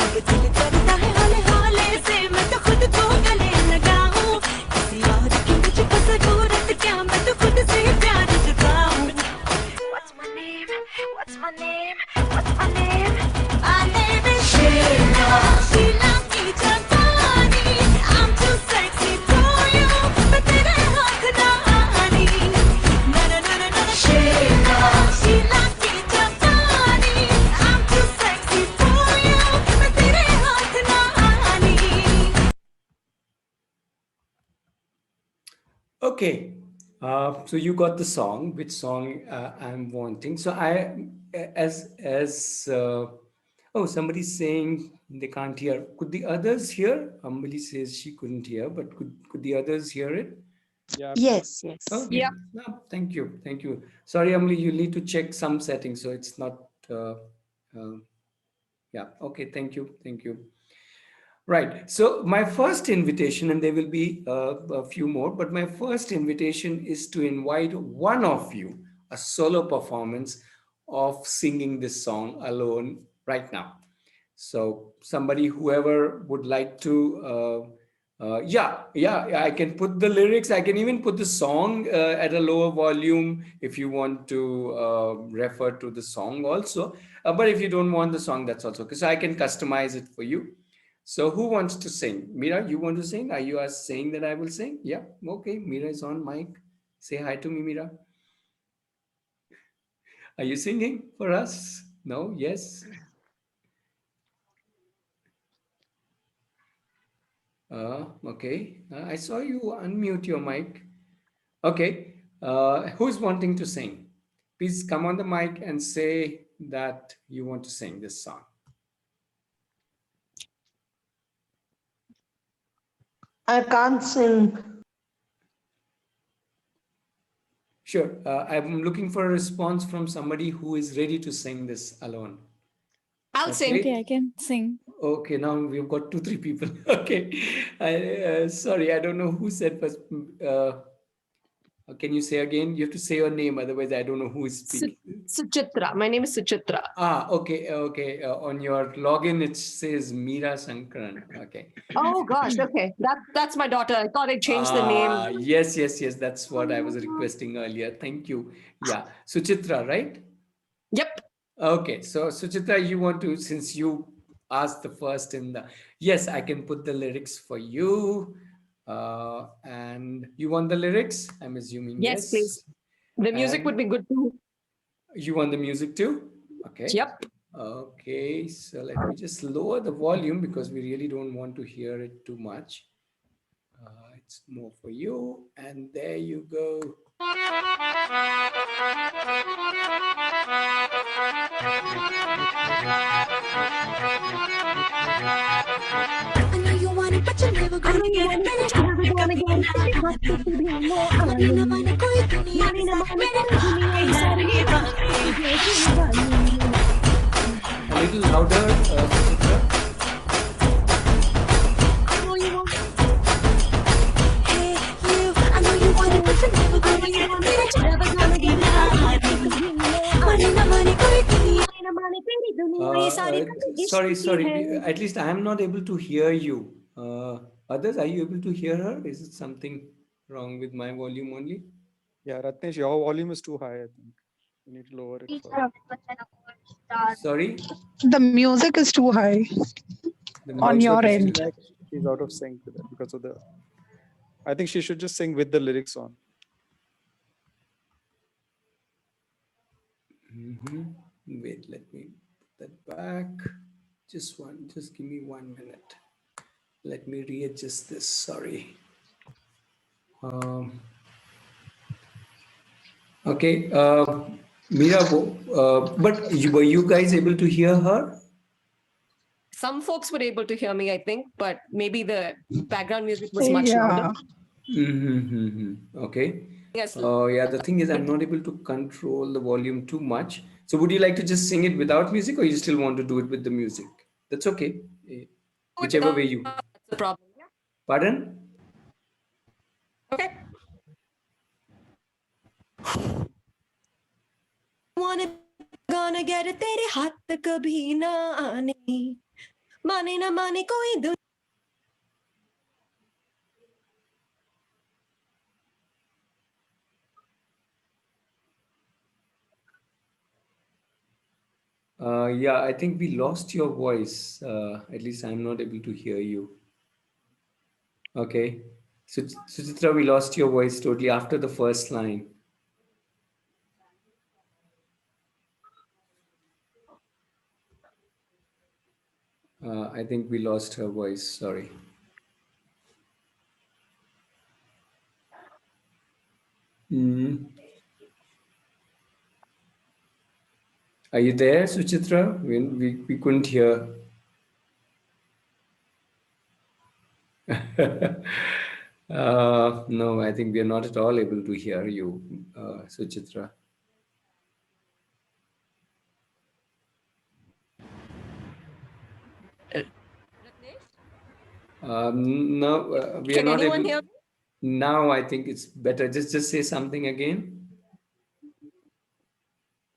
अगर दिल करता है हौले हौले से मैं तो खुद को गले लगाऊं किसी और की मुझको जरूरत क्या मैं तो खुद से प्यार जताऊं What's my name? What's my name? What's my name? My name is Sheila. Sheila की जवानी I'm too sexy for you मैं तेरे हाथ ना आनी ना ना ना ना ना Sheila. Sheila की जवानी I'm too sexy for you मैं तेरे हाथ ना आनी Okay, so you got the song. Which song I'm wanting? So oh, somebody's saying they can't hear. Could the others hear? Ambali says she couldn't hear, but could the others hear it? Yeah. Yes, yes. Okay. Yeah. No, thank you. Sorry, Amli, you need to check some settings, so it's not. Yeah. Okay. Thank you. Right. So my first invitation, and there will be a few more, but my first invitation is to invite one of you, a solo performance of singing this song alone right now. So somebody, whoever would like to, yeah, I can put the lyrics. I can even put the song at a lower volume if you want to refer to the song also. But if you don't want the song, that's also okay. So I can customize it for you. So who wants to sing? Mira, you want to sing? Are you saying that I will sing? Yeah. Okay. Mira is on mic. Say hi to me, Mira. Are you singing for us? No? Yes? Okay. I saw you unmute your mic. Okay. Who's wanting to sing? Please come on the mic and say that you want to sing this song. I can't sing. Sure. I'm looking for a response from somebody who is ready to sing this alone. I'll sing. Okay, I can sing. Okay, now we've got 2-3 people. Okay. Sorry, I don't know who said first. Can you say again? You have to say your name, otherwise I don't know who is speaking. Suchitra. My name is Suchitra. Okay. On your login, it says Meera Sankaran. Okay. Oh gosh. Okay. That's my daughter. I thought I changed the name. Yes. That's what I was requesting earlier. Thank you. Yeah. Suchitra, right? Yep. Okay. So Suchitra, you want to, since you asked the first yes, I can put the lyrics for you. And you want the lyrics? I'm assuming yes. Yes, please. The music would be good too. You want the music too? Okay. Yep. Okay, so let me just lower the volume because we really don't want to hear it too much. It's more for you, and there you go. I know you want it, but you're never gonna get it. तेरे हाथ कभी ना आनी माने ना माने कोई दुनिया की सारी मेरे हाथ की है दीवानी A little louder, Suchitra. Hey you I know you want it, but you're never gonna get it. तेरे हाथ कभी ना आनी माने ना माने कोई दुनिया ना माने तेरी दुनिया ये सारी Sorry. At least I am not able to hear you. Others, are you able to hear her? Is it something wrong with my volume only? Yeah, Ratnesh, your volume is too high, I think. You need to lower it further. Sorry? The music is too high on your end. She's out of sync with it because of I think she should just sing with the lyrics on. Wait, let me put that back. Just give me 1 minute. Let me readjust this. Sorry. Okay. Meera, but were you guys able to hear her? some folks were able to hear me, I think, but maybe the background music was much louder. Okay. Yes. Yeah, the thing is, I'm not able to control the volume too much. So, would you like to just sing it without music, or you still want to do it with the music? That's okay. Whichever way you. That's the problem. Yeah. Pardon? Okay. Wanna gonna get it तेरे हाथ कभी ना आने माने ना माने कोई दुनिया Yeah, I think we lost your voice. At least I'm not able to hear you. Okay. So, Suchitra, we lost your voice totally after the first line. I think we lost her voice. Sorry. Are you there, Suchitra? We couldn't hear. No, I think we are not at all able to hear you, Suchitra. No, we are Can not anyone able. hear me? Now I think it's better. Just say something again.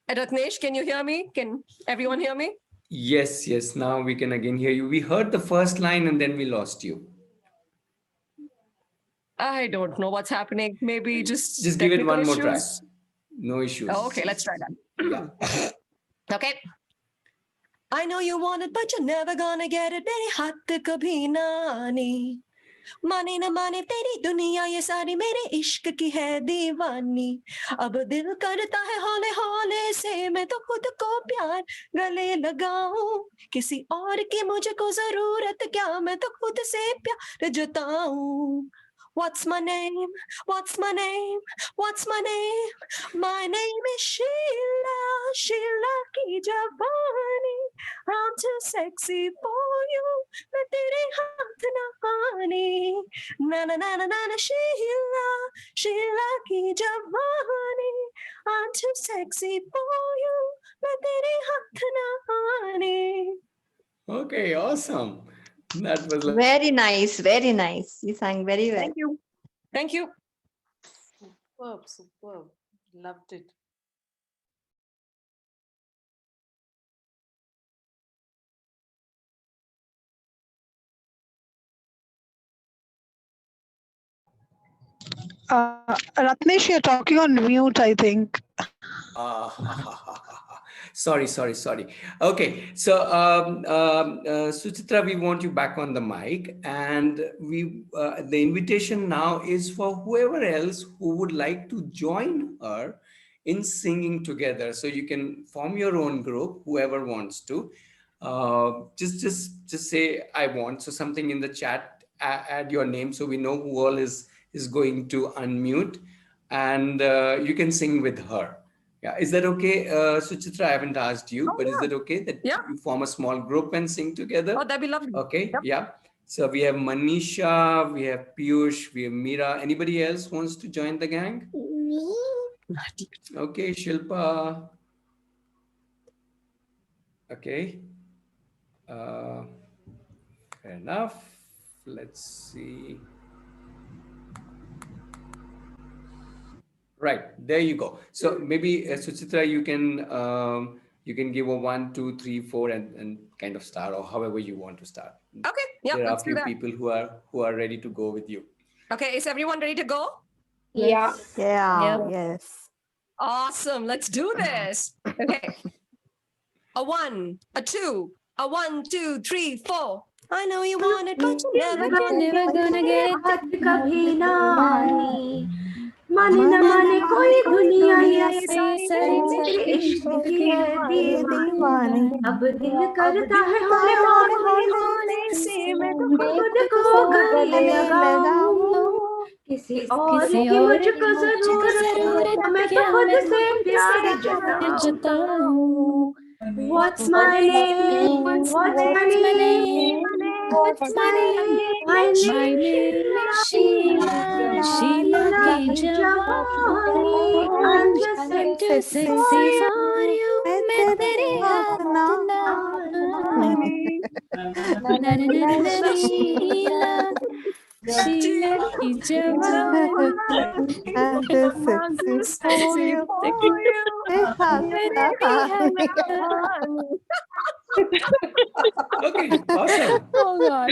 Ratnesh, can you hear me? Can everyone hear me? Yes, yes. Now we can again hear you. We heard the first line and then we lost you. I don't know what's happening. Maybe just give it technical one more try. issues. No issues. Oh, okay, let's try that. Yeah. Okay. I know you want it, but you're never gonna get it. मेरे हाथ कभी ना आने माने ना माने तेरी दुनिया ये सारी मेरे इश्क की है दीवानी अब दिल करता है हौले हौले से मैं तो खुद को प्यार गले लगाऊं किसी और की मुझको जरूरत क्या मैं तो खुद से प्यार जताऊं What's my name? What's my name? What's my name? My name is Sheila, Sheila की जवानी. I'm too sexy for you. मैं तेरे हाथ ना आने. Na na na na na na Sheila, Sheila की जवानी. I'm too sexy for you. मैं तेरे हाथ ना आने. Okay, awesome. That was Very nice, very nice. You sang very well. Thank you. Thank you. Superb, superb. Loved it. Ratnesh, you're talking on mute, I think. Sorry. Okay, so Suchitra, we want you back on the mic, and the invitation now is for whoever else who would like to join her in singing together. So you can form your own group, whoever wants to. Just say I want. So something in the chat, add your name so we know who all is going to unmute, and you can sing with her. Yeah, is that okay, Suchitra? I haven't asked you, but is that okay that you form a small group and sing together? Oh, that'd be lovely. Okay, yeah. So we have Manisha, we have Piyush, we have Meera. Anybody else wants to join the gang? Okay, Shilpa. Okay. Fair enough. Let's see. Right, there you go. So maybe Suchitra, you can give a 1, 2, 3, 4 and kind of start, or however you want to start. Okay, yeah, There are a let's do few that. people who are ready to go with you. Okay, is everyone ready to go? Yeah. Yes. Awesome. Let's do this. Okay. A 1, a 2, a 1, 2, 3, 4. I know you want it, but you're never gonna get it. हाथ कभी ना आनी माने न माने कोई दुनिया ये सारी मेरे इश्क की है दीवानी अब दिल करता है हौले हौले से मैं तो खुद को गले लगाऊं किसी और की मुझको जरूरत मैं तो खुद से प्यार जताऊं What's my name? What's my What's my name? name? What's What's my my name? name? My My name is name is Sheila, Sheila. Sheila Sheila ki ki Jawani. Jawani. I'm too I'm too sexy for sexy for you. you. मैं तेरे हाथ ना आनी. Na na na na na na Sheila, Sheila ki Jawani. And the I'm sexy too for sexy you. for you. Hey, मैं तेरी हाथ ना Okay, awesome. Oh God.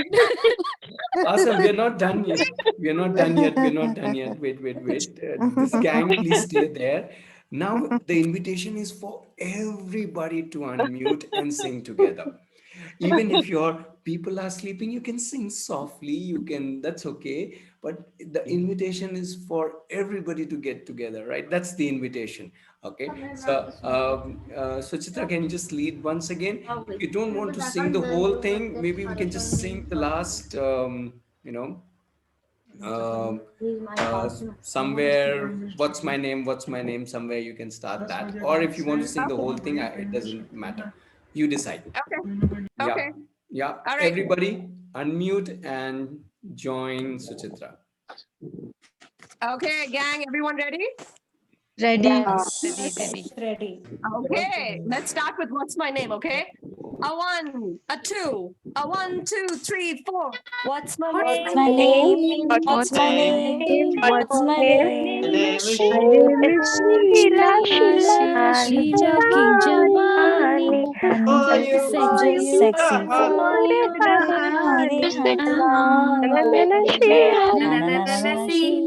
Awesome. We're not done yet. We're not done yet. We're not done yet. Wait, wait, wait. This gang, please stay there. Now, the invitation is for everybody to unmute and sing together. Even if your people are sleeping, you can sing softly. You can, that's okay. But the invitation is for everybody to get together, right? That's the invitation. Okay. So Chitra, can you just lead once again? If you don't want to sing the whole thing, maybe we can just sing the last, um, somewhere, what's my name, somewhere you can start that. Or if you want to sing the whole thing, it doesn't matter. You decide. Okay. Yeah. Okay. Yeah. All right. Everybody unmute and join Suchitra. Okay, gang, everyone ready? Ready. Ready, ready. Ready. Okay, let's start with what's my name, okay? A one, a two, a one, two, three, four. What's my What's name? my What's name? What's my my name? name? What's my My name? name is My Sheila. name is Sheila, Sheila, Sheila ki Jawani. I'm just sexy for you. Mere hath naani. Na na na na na Sheila, I'm just sexy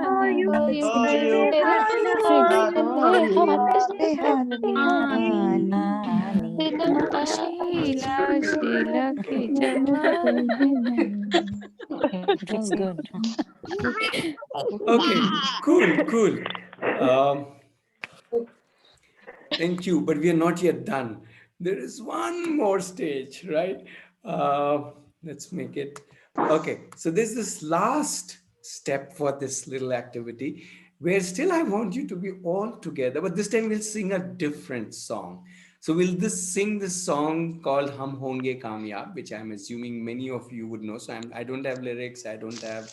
for you. Mere hath naani. Sheila, Sheila ki Jawani. It was good. Okay, cool, cool. Um, Thank you, but we are not yet done. There is one more stage, right? Let's make it. Okay, so there's this last step for this little activity where still I want you to be all together, but this time we'll sing a different song. So we'll sing this song called Hum Honge Kamyab, which I'm assuming many of you would know. So I don't have lyrics, I don't have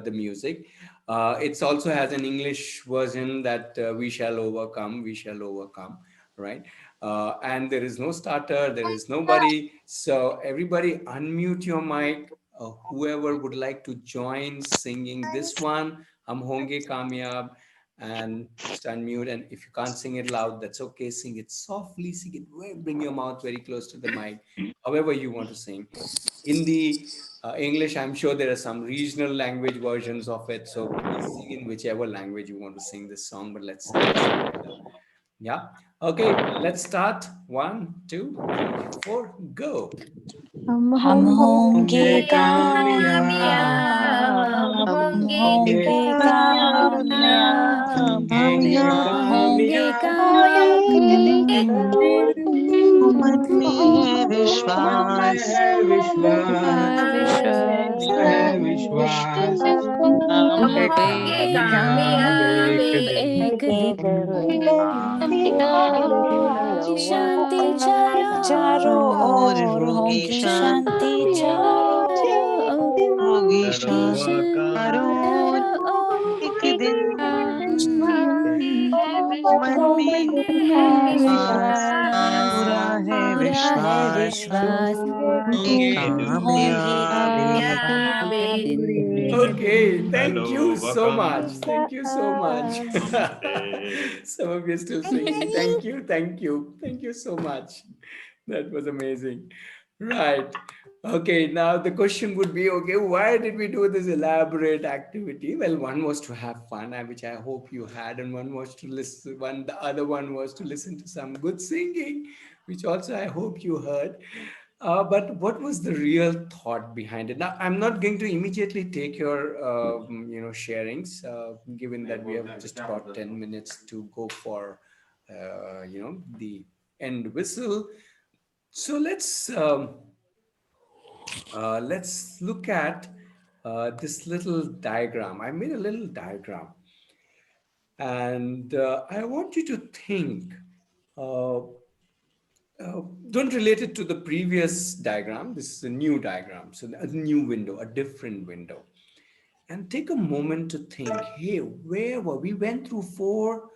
the music. It also has an English version that we shall overcome, we shall overcome, right? And there is no starter, there is nobody. So everybody unmute your mic. Whoever would like to join singing this one, Hum Honge Kamyab, and just unmute. And if you can't sing it loud, that's okay. Sing it softly, sing it, bring your mouth very close to the mic, however you want to sing. In the English, I'm sure there are some regional language versions of it. So please sing in whichever language you want to sing this song, but let's sing this together. Yeah. Okay, let's start. 1, 2, 3, 4, go. हम हम होंगे होंगे कामयाब कामयाब, हम हम होंगे होंगे कामयाब, कामयाब हम होंगे एक दिन कामयाब। मन में मन विश्वास में विश्वास विश्वास, हम हम होंगे होंगे कामयाब कामयाब एक एक दिन। दिन शांति चारों चारों ओर ओर, होगी होगी शांति शांति चारों ओर, होगी होगी चारों ओर चारों एक ओर। मन में मन में विश्वास विश्वास, पूरा है पूरा है विश्वास विश्वास, होंगे होंगे कामयाब एक कामयाब एक दिन। Okay, thank you so much. Thank you so much. Some of you are still singing. Thank you, thank you, thank you so much. That was amazing. Right. Okay, now the question would be, okay, why did we do this elaborate activity? Well, one was to have fun, which I hope you had, and one was to listen, the other one was to listen to some good singing, which also I hope you heard. But what was the real thought behind it? Now, I'm not going to immediately take your, sharings, given that we have just about 10 minutes to go for, the end whistle. So let's look at this little diagram. I made a little diagram. And I want you to think. Uh, don't relate it to the previous diagram. This is a new diagram, so a new window, a different window. And take a moment to think, hey, where were we? Went through four,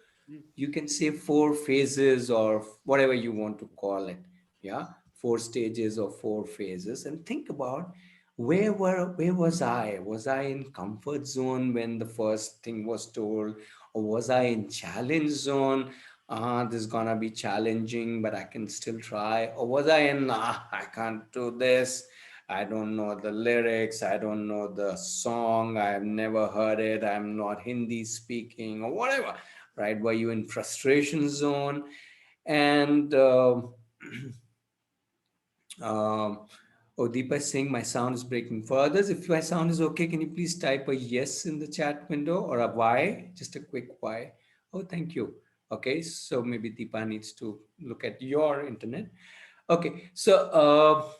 you can say four phases or whatever you want to call it. Yeah, four stages or four phases. And think about where was I? Was I in comfort zone when the first thing was told? Or was I in challenge zone? This is gonna be challenging, but I can still try. Or was I in I can't do this? I don't know the lyrics. I don't know the song. I've never heard it. I'm not Hindi speaking or whatever, right? Were you in frustration zone? And um, oh, Deepa is saying my sound is breaking. For others, if my sound is okay, can you please type a yes in the chat window or a Y? Just a quick Y. Oh, thank you. Okay, so maybe Deepa needs to look at your internet. Okay, so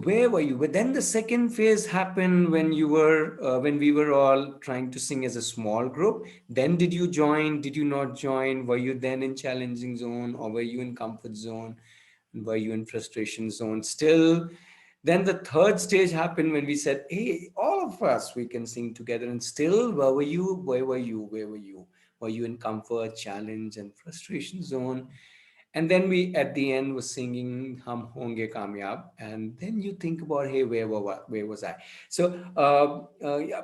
where were you? But then the second phase happened when you were when we were all trying to sing as a small group. Then did you join? Did you not join? Were you then in challenging zone or were you in comfort zone? Were you in frustration zone still? Then the third stage happened when we said, hey, all of us, we can sing together. And still, where were you? Where were you? Where were you? Were you in comfort, challenge, and frustration zone? And then we at the end was singing Hum Honge Kamyab. And then you think about, hey, where was I? So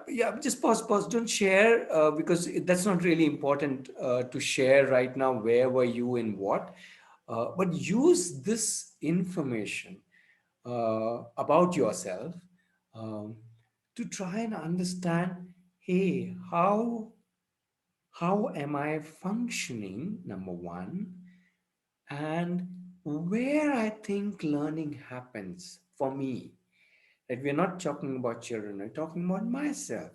yeah, just pause, don't share because that's not really important to share right now. Where were you in what? But use this information about yourself um, to try and understand, hey, how am I functioning, number one, and where I think learning happens for me. That we're not talking about children, we're talking about myself.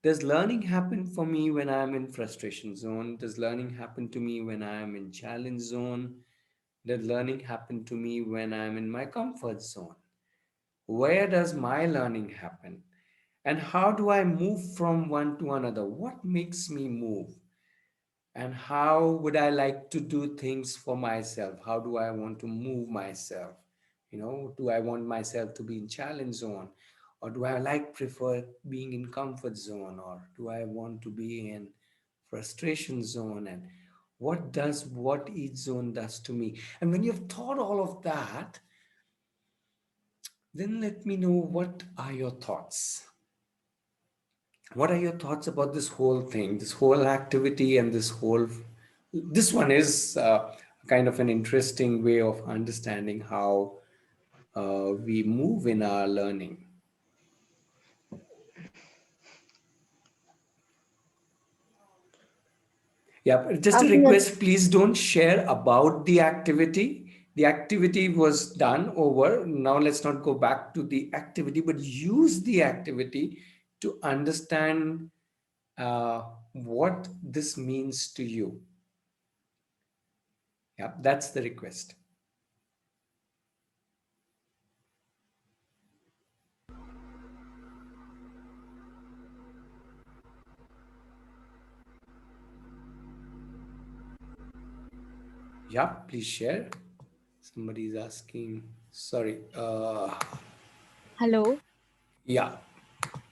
Does learning happen for me when I'm in frustration zone? Does learning happen to me when I'm in challenge zone? Does learning happen to me when I'm in my comfort zone? Where does my learning happen? And how do I move from one to another? What makes me move? And how would I like to do things for myself? How do I want to move myself? Do I want myself to be in challenge zone? Or do I prefer being in comfort zone? Or do I want to be in frustration zone? And what each zone does to me? And when you've thought all of that, then let me know, what are your thoughts? What are your thoughts about this whole thing, this whole activity, and this one is kind of an interesting way of understanding how we move in our learning. Yeah, just a request, please don't share about the activity. The activity was done over. Now let's not go back to the activity, but use the activity to understand what this means to you. Yeah, that's the request. Yeah, please share. Somebody is asking. Sorry. Hello. Yeah.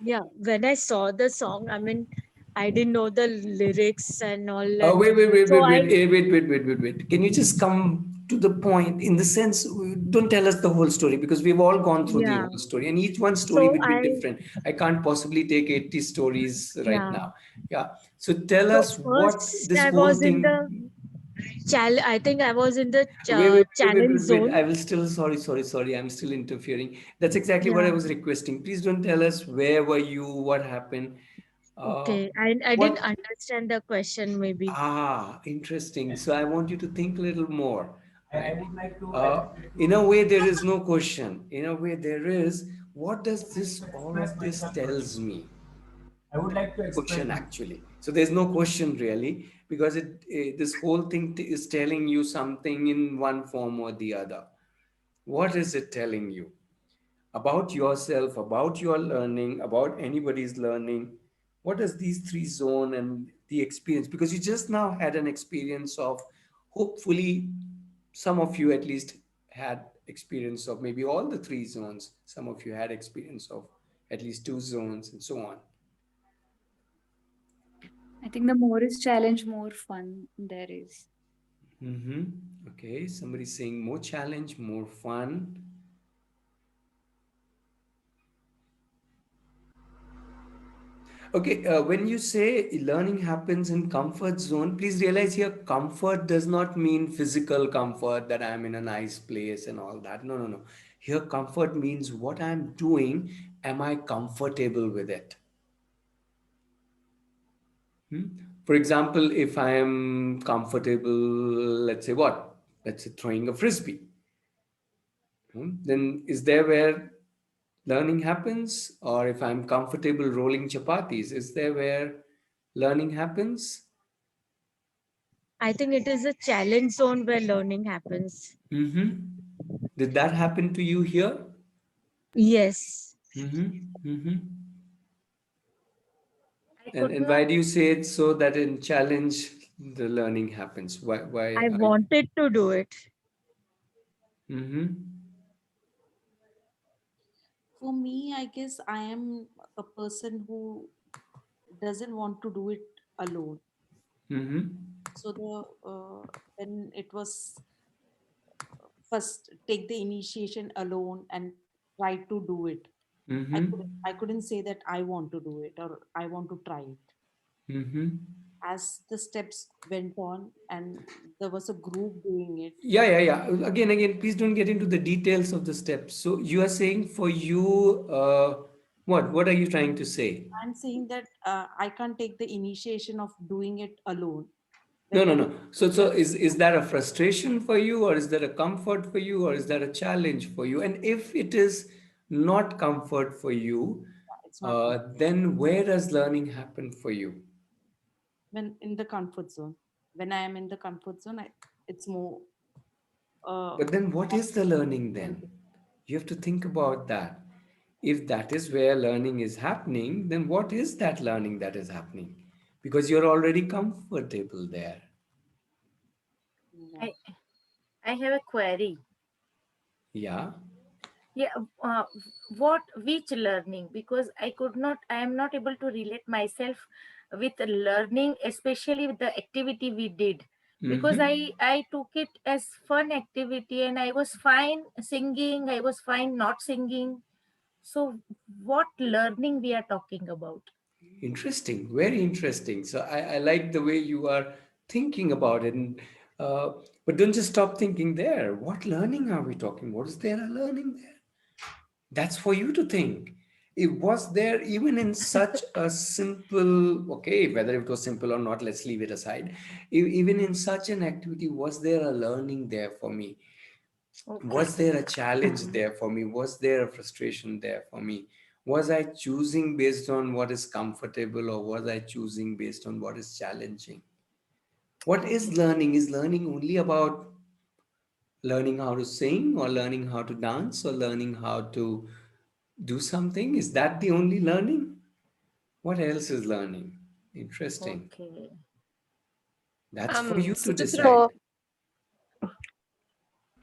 Yeah, when I saw the song, I mean, I didn't know the lyrics and all, Oh, and so I wait. Can you just come to the point in the sense, don't tell us the whole story because we've all gone through the yeah, whole story and each one story so will be I different. I can't possibly take 80 stories right yeah. now. Yeah. So tell So us what first this I whole was in thing. the I think I was in the challenge Wait. zone. I will still, sorry. I'm still interfering. That's exactly what I Yeah. was requesting. Please don't tell us where were you, what happened. Uh, Okay. I didn't what understand the question maybe. Interesting. So I want you to think a little more, I right? would like to, In a way, there is no question. In a way, there is. What does this, all express of this myself tells me? I would like to express Question myself. actually. So there's no question really because this whole thing is telling you something in one form or the other. What is it telling you about yourself, about your learning, about anybody's learning? What does these three zone and the experience? Because you just now had an experience of, hopefully, some of you at least had experience of maybe all the three zones. Some of you had experience of at least two zones and so on. I think the more is challenge, more fun there is. Mm-hmm. Okay, somebody's saying more challenge, more fun. Okay, when you say learning happens in comfort zone, please realize here comfort does not mean physical comfort that I'm in a nice place and all that. No, no, no. Here, comfort means what I'm doing, am I comfortable with it? Hmm? For example, if I am comfortable, let's say what? Let's say throwing a frisbee. Then is there where learning happens? Or if I'm comfortable rolling chapatis, is there where learning happens? I think it is a challenge zone where learning happens. Mm-hmm. Did that happen to you here? Yes. Mm-hmm. Mm-hmm. I And could and not. why do you say it so that in challenge the learning happens? Why I are you? wanted to do it. Mm-hmm. For me, I guess I am a person who doesn't want to do it alone. Mm-hmm. So when it was first take the initiation alone and try to do it, Mm-hmm. I couldn't say that I want to do it or I want to try it. Mm-hmm. As the steps went on and there was a group doing it, Yeah. Again, please don't get into the details of the steps. So you are saying for you, what? What are you trying to say? I'm saying that I can't take the initiation of doing it alone. No, When no, there no. So was is that a frustration for you, or is that a comfort for you, or is that a challenge for you? And if it is not comfort for you, it's not then where does learning happen for you? when in the comfort zone. When I am in the comfort zone, it's more. But then what is the learning then? You have to think about that. If that is where learning is happening, then what is that learning that is happening? Because you're already comfortable there. Yeah. I have a query. Yeah. Yeah, which learning? Because I am not able to relate myself with learning, especially with the activity we did. Because Mm-hmm. I took it as fun activity and I was fine singing, I was fine not singing. So what learning we are talking about? Interesting, very interesting. So I like the way you are thinking about it. Uh, but don't just stop thinking there. What learning are we talking? What is there a learning there? That's for you to think. It was there even in such a simple, okay, whether it was simple or not, let's leave it aside. Even in such an activity, was there a learning there for me? Okay. Was there a challenge there for me? Was there a frustration there for me? Was I choosing based on what is comfortable, or was I choosing based on what is challenging? What is Okay. learning? Is learning only about learning how to sing, or learning how to dance, or learning how to do something? Is that the only learning? What else is learning? Interesting. Okay. That's for you to For decide.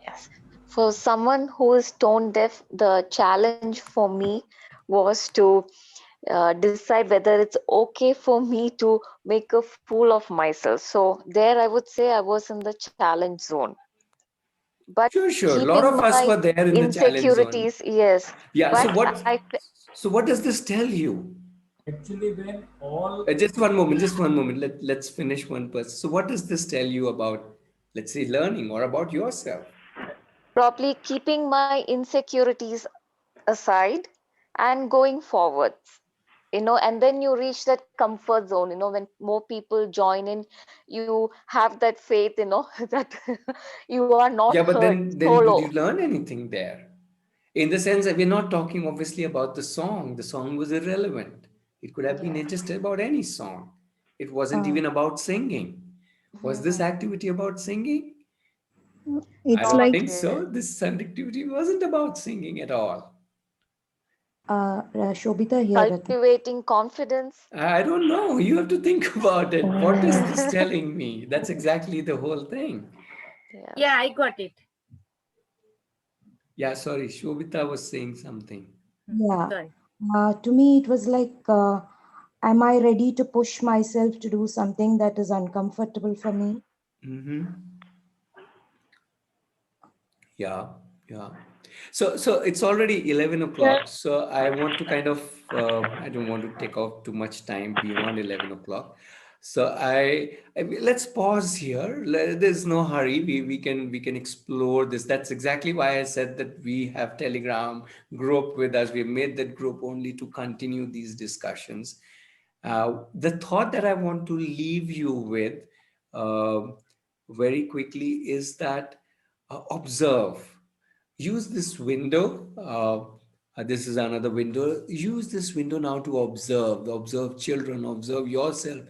yes, for someone who is tone deaf, the challenge for me was to decide whether it's okay for me to make a fool of myself. So there, I would say I was in the challenge zone. But Sure. A lot keeping of us my were there in the challenge zone. insecurities, yes. Yeah. So But what? So what does this tell you? Actually, when all Just one moment, just one moment. Let's finish one person. So, what does this tell you about, let's say, learning or about yourself? probably keeping my insecurities aside and going forwards, and then you reach that comfort zone, when more people join in, you have that faith, that you are not Yeah, but hurt then did solo. you learn anything there? In the sense that we're not talking obviously about the song. The song was irrelevant. It could have been Yeah. just about any song. It wasn't Uh, even about singing. Was this activity about singing? I It's don't like think Okay. so. This activity wasn't about singing at all. Shobita here. Cultivating confidence. I don't know. You have to think about it. What is this telling me? That's exactly the whole thing. Yeah, I got it. Yeah, sorry. Shobita was saying something. Yeah. Sorry. To me, it was like, am I ready to push myself to do something that is uncomfortable for me? Mm-hmm. Yeah, yeah. So it's already 11 o'clock. So I want to kind of, I don't want to take off too much time beyond 11 o'clock. So let's pause here. There's no hurry. We can explore this. That's exactly why I said that we have Telegram group with us. We made that group only to continue these discussions. The thought that I want to leave you with uh, very quickly is that observe. Use this window. This is another window. Use this window now to observe children, observe yourself,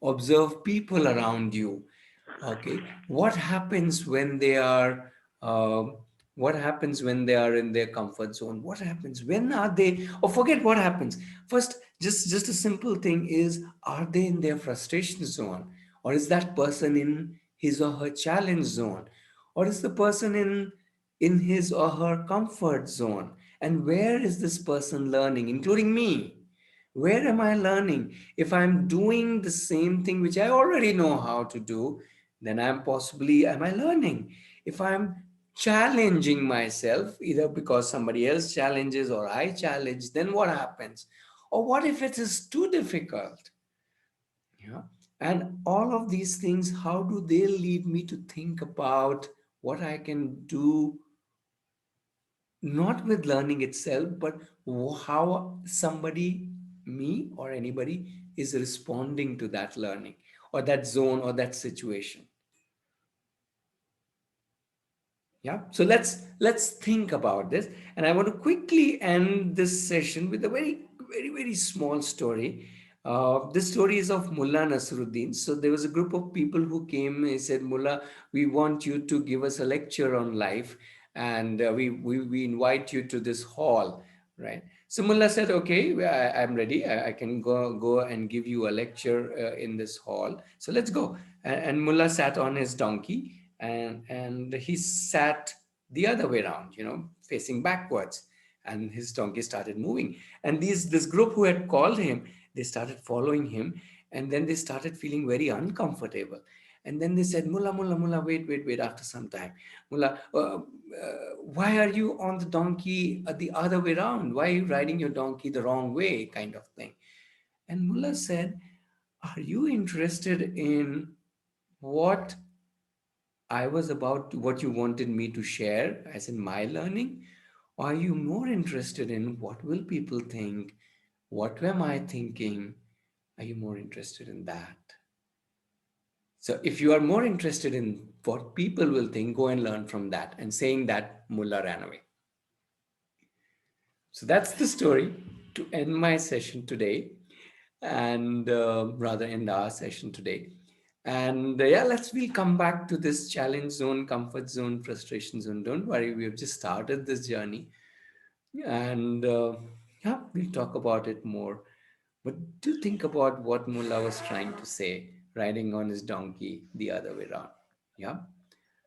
observe people around you. Okay, what happens when they are what happens when they are in their comfort zone? What happens when are they, or forget what happens first. Just a simple thing is, are they in their frustration zone, or is that person in his or her challenge zone, or is the person in his or her comfort zone? And where is this person learning, including me? Where am I learning? If I'm doing the same thing which I already know how to do, then am I learning? If I'm challenging myself, either because somebody else challenges or I challenge, then what happens? Or what if it is too difficult? Yeah. And all of these things, how do they lead me to think about what I can do, not with learning itself, but how somebody, me or anybody, is responding to that learning or that zone or that situation. Yeah, so let's think about this, and I want to quickly end this session with a very small story. This story is of Mullah Nasruddin. So there was a group of people who came. He said, Mullah, we want you to give us a lecture on life, and we invite you to this hall, right? So Mullah said, okay, I'm ready. I can go and give you a lecture in this hall. So let's go. And Mullah sat on his donkey, and he sat the other way around, facing backwards, and his donkey started moving. And this group who had called him, they started following him, and then they started feeling very uncomfortable. And then they said, Mullah, wait. After some time, Mullah, why are you on the donkey the other way around? Why are you riding your donkey the wrong way, kind of thing? And Mullah said, are you interested in what what you wanted me to share, as in my learning? Or are you more interested in what will people think? What am I thinking? Are you more interested in that? So if you are more interested in what people will think, go and learn from that. And saying that, Mullah ran away. So that's the story to end my session today, and rather end our session today. And yeah, we'll come back to this challenge zone, comfort zone, frustration zone. Don't worry, we have just started this journey. And yeah, we'll talk about it more. But do think about what Mullah was trying to say, riding on his donkey the other way around. Yeah.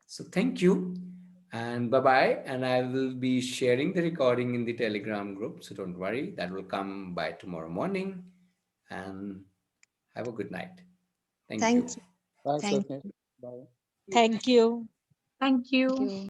So thank you, and bye bye. And I will be sharing the recording in the Telegram group. So don't worry, that will come by tomorrow morning. And have a good night. Thank Thank you. you. Thanks, Thank Rajneesh. you. Bye. Thank you. Thank Thank you. you.